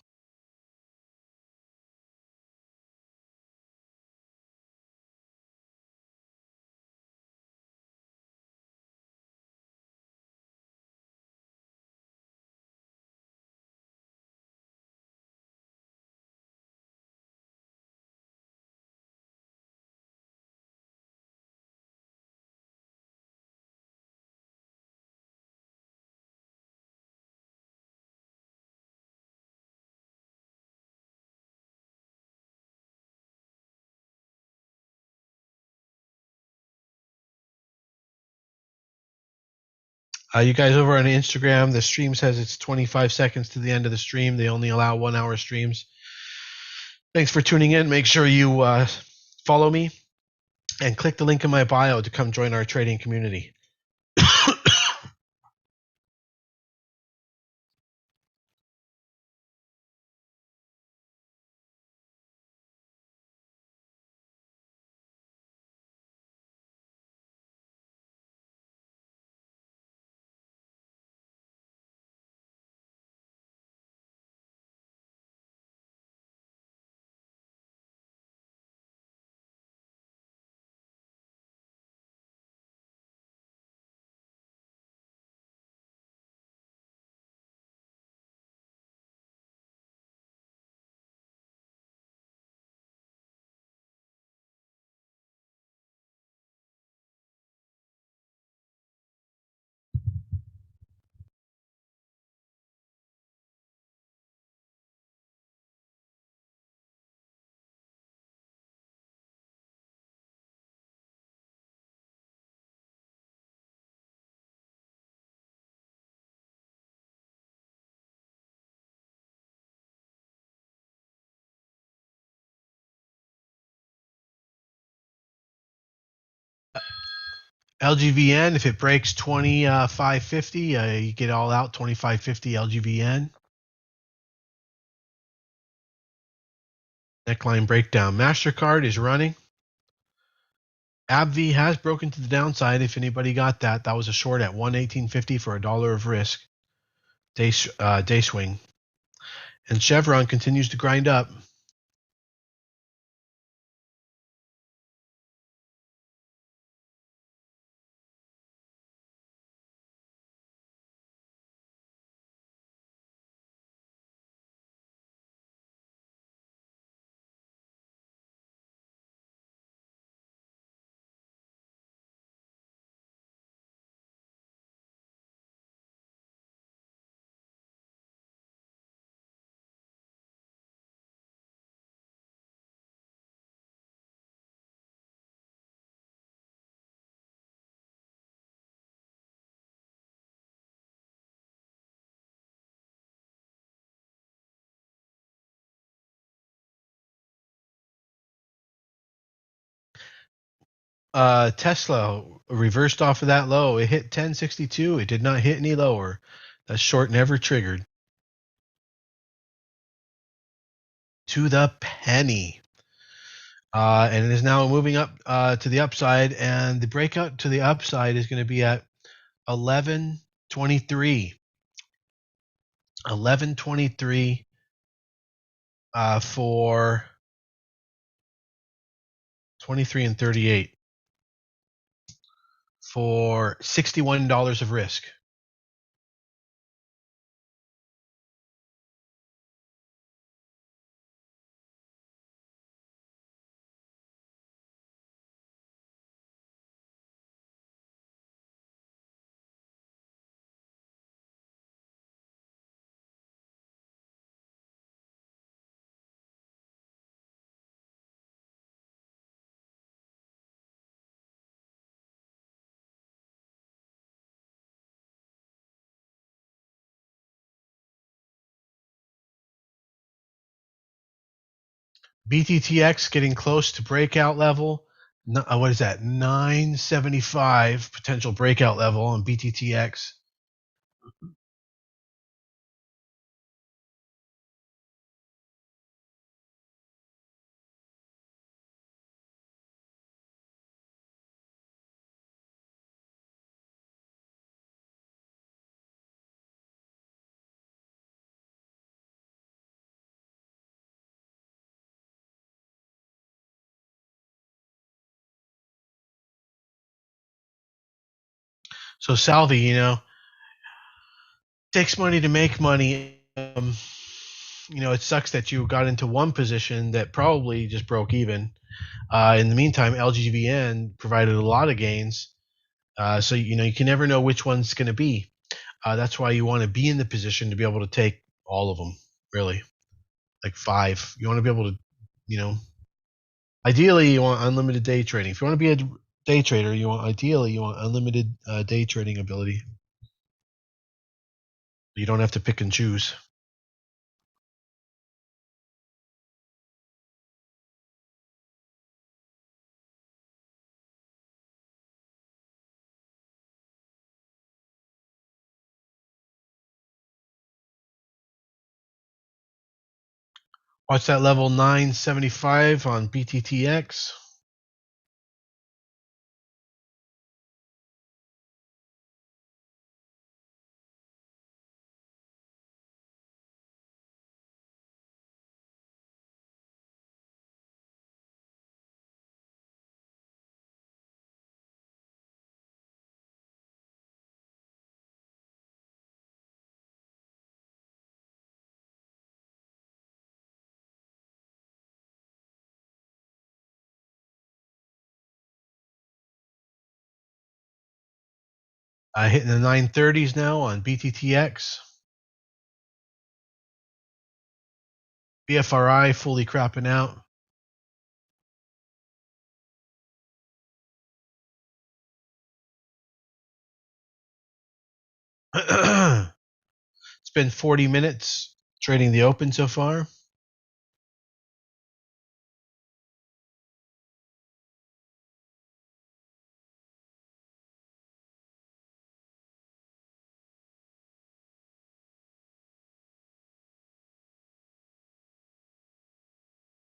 You guys over on Instagram, the stream says it's 25 seconds to the end of the stream. They only allow 1 hour streams. Thanks for tuning in. Make sure you follow me and click the link in my bio to come join our trading community. LGVN, if it breaks 2550, you get all out 2550 LGVN. Neckline breakdown. MasterCard is running. ABBV has broken to the downside. If anybody got that, that was a short at 118.50 for $1 of risk. Day swing. And Chevron continues to grind up. Tesla reversed off of that low. It hit 1062. It did not hit any lower. That short never triggered. To the penny. And it is now moving up to the upside. And the breakout to the upside is going to be at 1123. 1123 for 23 and 38 for $61 of risk. BTTX getting close to breakout level. What is that? 975 potential breakout level on BTTX. So Salvi, takes money to make money. It sucks that you got into one position that probably just broke even. In the meantime, LGVN provided a lot of gains. So you can never know which one's going to be. That's why you want to be in the position to be able to take all of them. Really, like 5. You want to be able to, ideally you want unlimited day trading. If you want to be a day trader, you want unlimited day trading ability. You don't have to pick and choose. Watch that level 975 on BTTX. Hitting the 930s now on BTTX. Bfri fully crapping out. It's been 40 minutes trading the open so far.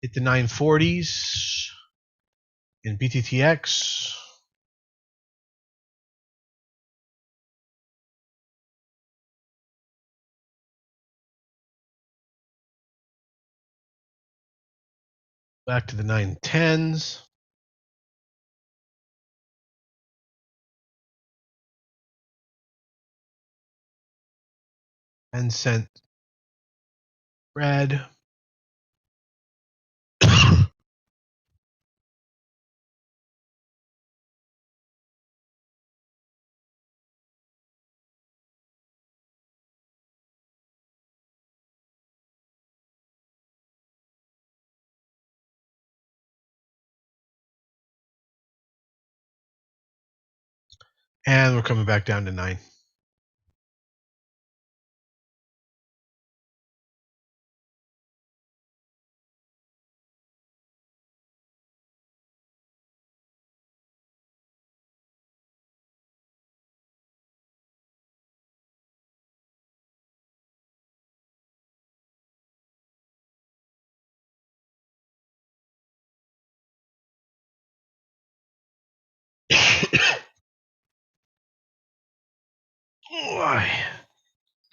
Hit the 940s in BTTX. Back to the 910s. 10-cent red. And we're coming back down to 9.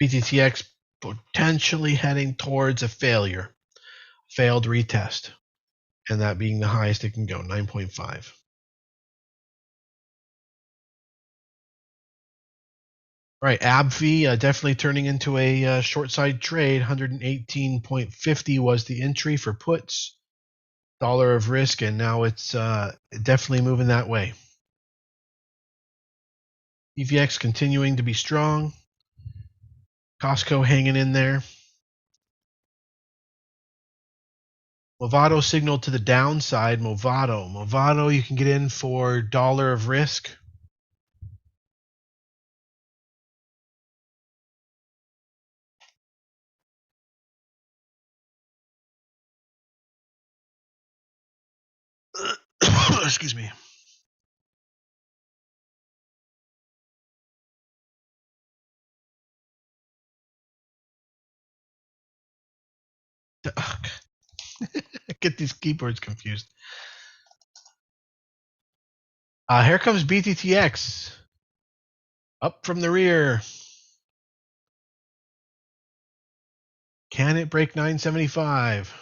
BTTX potentially heading towards a failure. Failed retest. And that being the highest it can go, 9.5. Right, ABBV definitely turning into a short side trade. 118.50 was the entry for puts. Dollar of risk, and now it's definitely moving that way. EVX continuing to be strong. Costco hanging in there. Movado signaled to the downside. Movado, you can get in for dollar of risk. Excuse me. I get these keyboards confused. Here comes BTTX. Up from the rear. Can it break 975?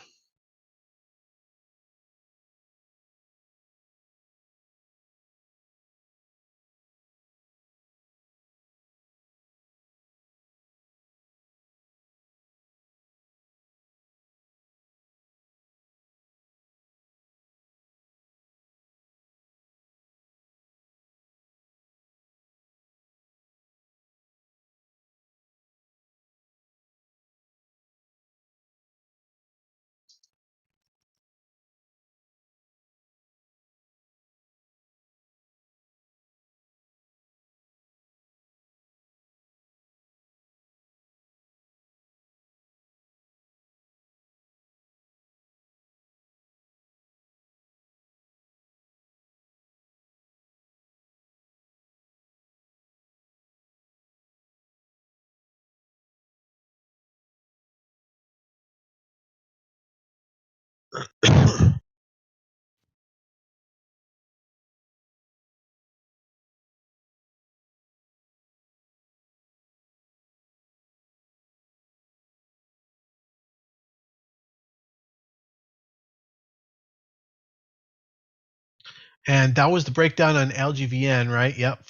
And that was the breakdown on LGVN, right? Yep.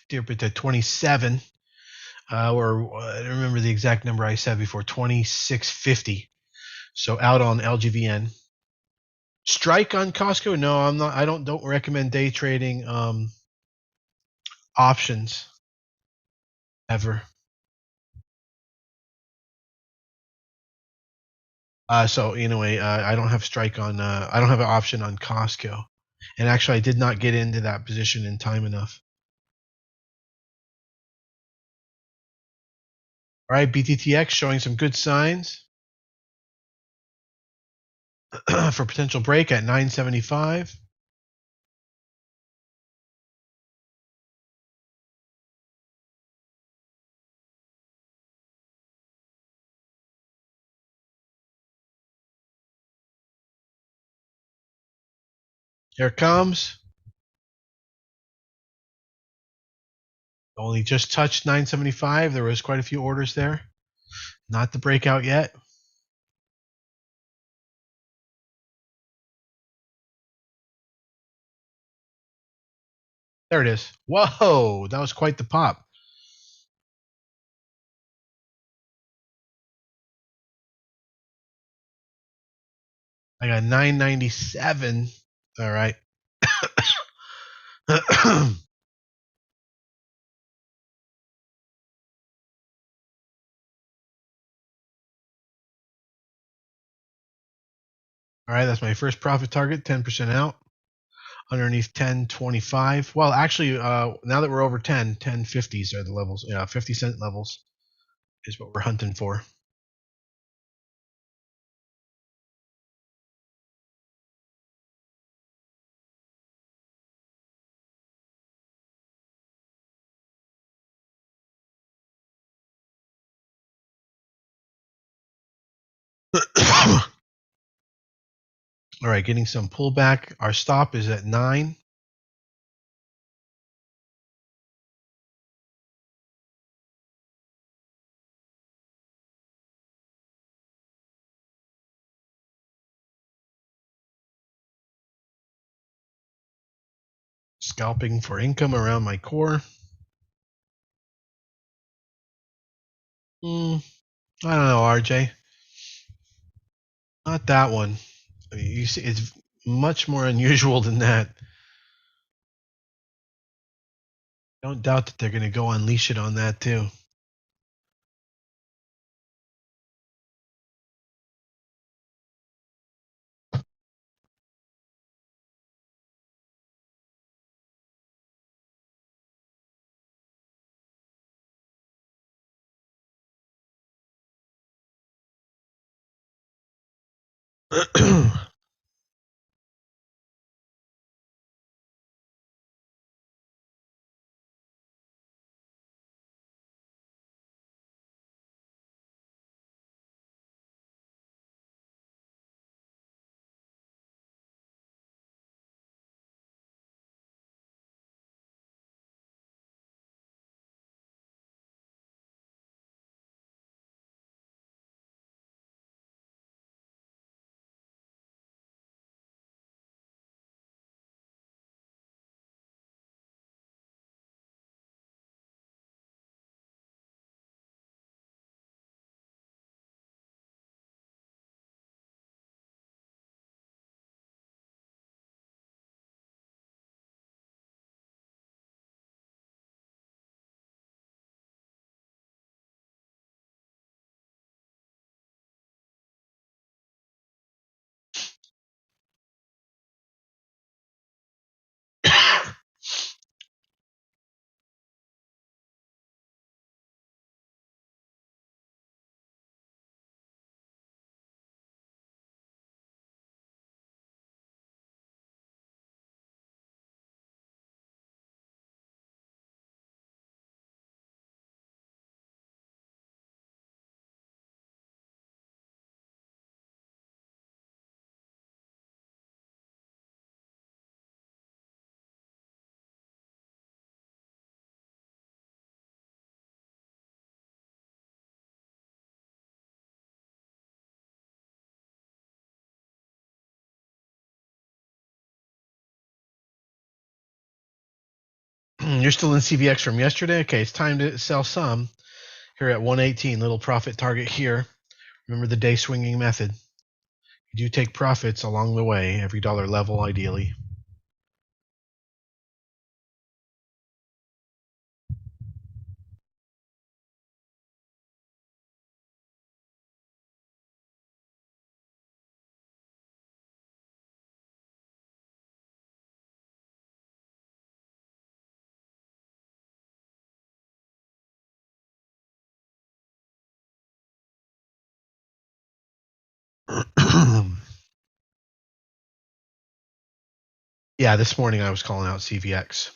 To 27. Or I don't remember the exact number I said before, 2650. So out on LGVN. Strike on Costco? No, I'm not. I don't recommend day trading options ever. So anyway, I don't have strike on. I don't have an option on Costco, and actually, I did not get into that position in time enough. All right, BTTX showing some good signs for potential break at 975. Here it comes. Only just touched 975. There was quite a few orders there. Not the breakout yet. There it is. Whoa, that was quite the pop. I got 997. All right. All right, that's my first profit target, 10% out. Underneath 10.25. Well, actually, now that we're over 10, 10.50s are the levels. Yeah, 50-cent levels is what we're hunting for. All right, getting some pullback. Our stop is at 9. Scalping for income around my core. I don't know, RJ. Not that one. You see, it's much more unusual than that. Don't doubt that they're going to go unleash it on that too. You're still in CVX from yesterday? Okay, it's time to sell some. Here at 118, little profit target here. Remember the day swinging method. You do take profits along the way, every dollar level ideally. Yeah, this morning I was calling out CVX.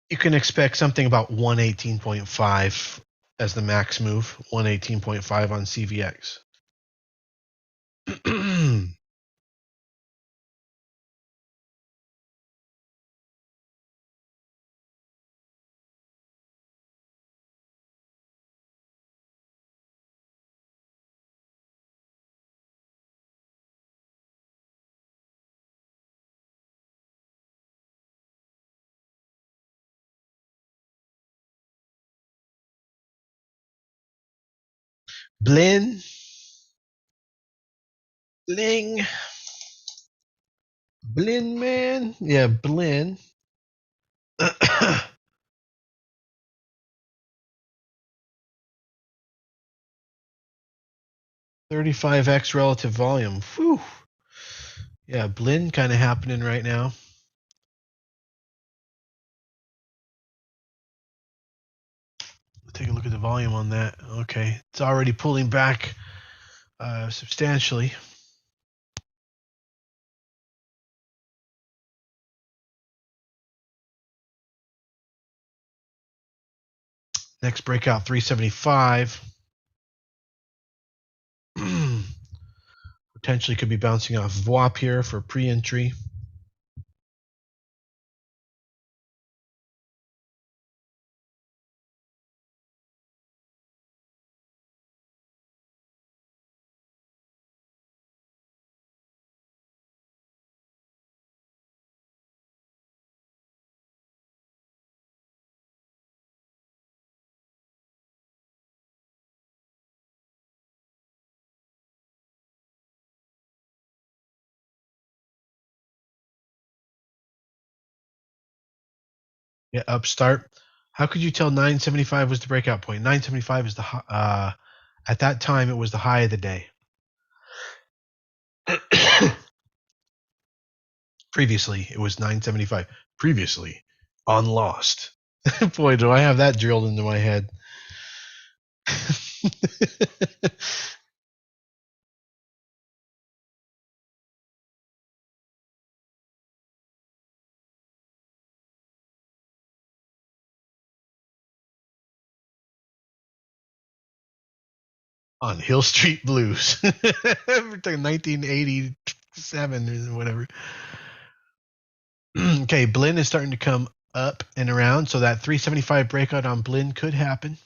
You can expect something about 118.5 as the max move, 118.5 on CVX. Blin. Bling. Blin, man. Yeah, Blin. 35x relative volume. Whew. Yeah, Blin kind of happening right now. Take a look at the volume on that. Okay, it's already pulling back substantially. Next breakout 375. Potentially could be bouncing off VWAP here for pre-entry. Yeah, upstart. How could you tell 975 was the breakout point? 975 is the at that time it was the high of the day. Previously, it was 975. Previously, on Lost. Boy, do I have that drilled into my head. On Hill Street Blues. We're talking 1987 or whatever. Okay, Blinn is starting to come up and around, so that 375 breakout on Blinn could happen.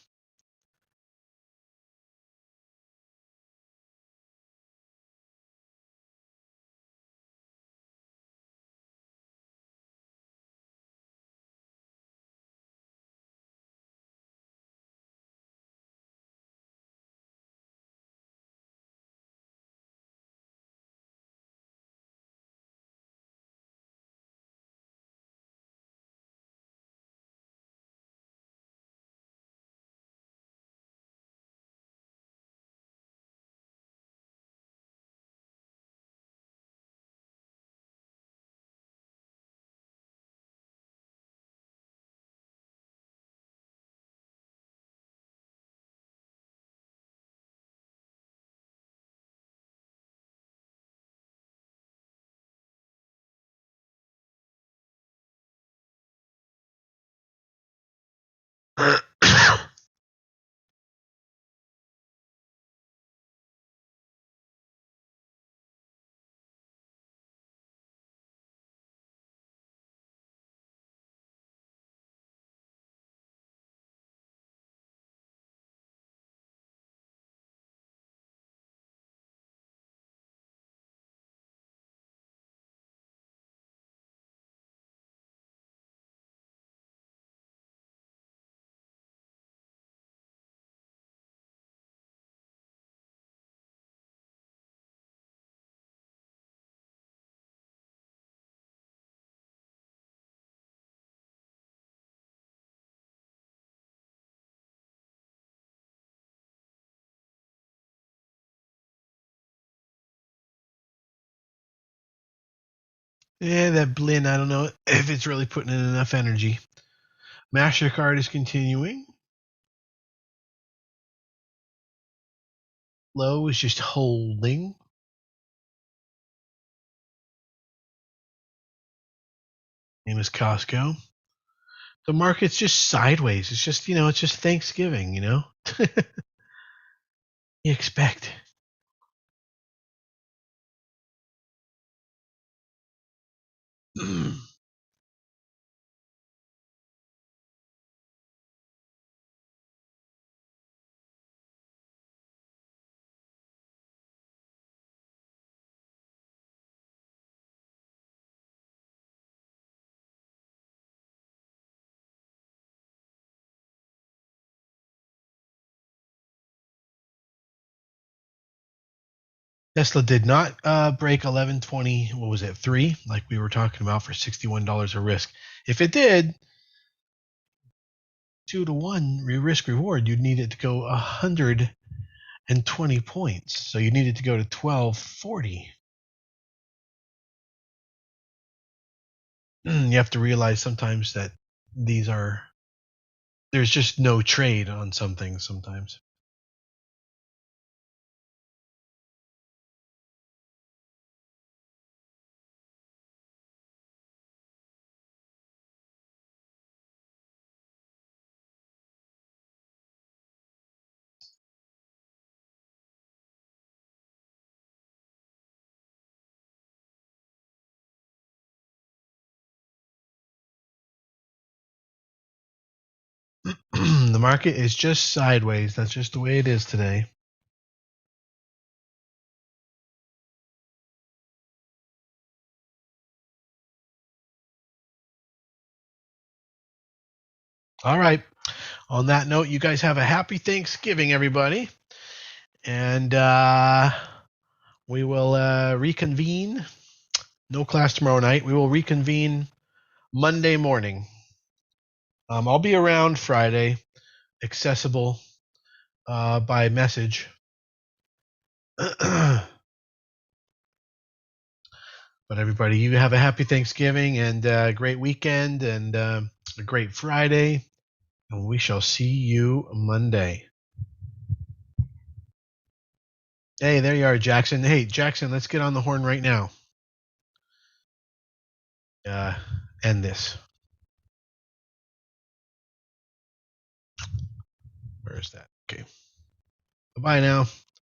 Yeah, that blend, I don't know if it's really putting in enough energy. MasterCard is continuing. Low is just holding. Name is Costco. The market's just sideways. It's just, it's just Thanksgiving, you expect. Tesla did not break 1120. What was it? 3, like we were talking about, for $61 a risk. If it did, 2-to-1 risk reward, you'd need it to go 120 points. So you need it to go to 1240. You have to realize sometimes that there's just no trade on some things sometimes. The market is just sideways. That's just the way it is today. All right. On that note, you guys have a happy Thanksgiving, everybody. And we will reconvene. No class tomorrow night. We will reconvene Monday morning. I'll be around Friday, accessible by message. But everybody, you have a happy Thanksgiving and a great weekend and a great Friday. And we shall see you Monday. Hey, there you are, Jackson. Hey, Jackson, let's get on the horn right now. End this. Where is that? Okay. Bye-bye now.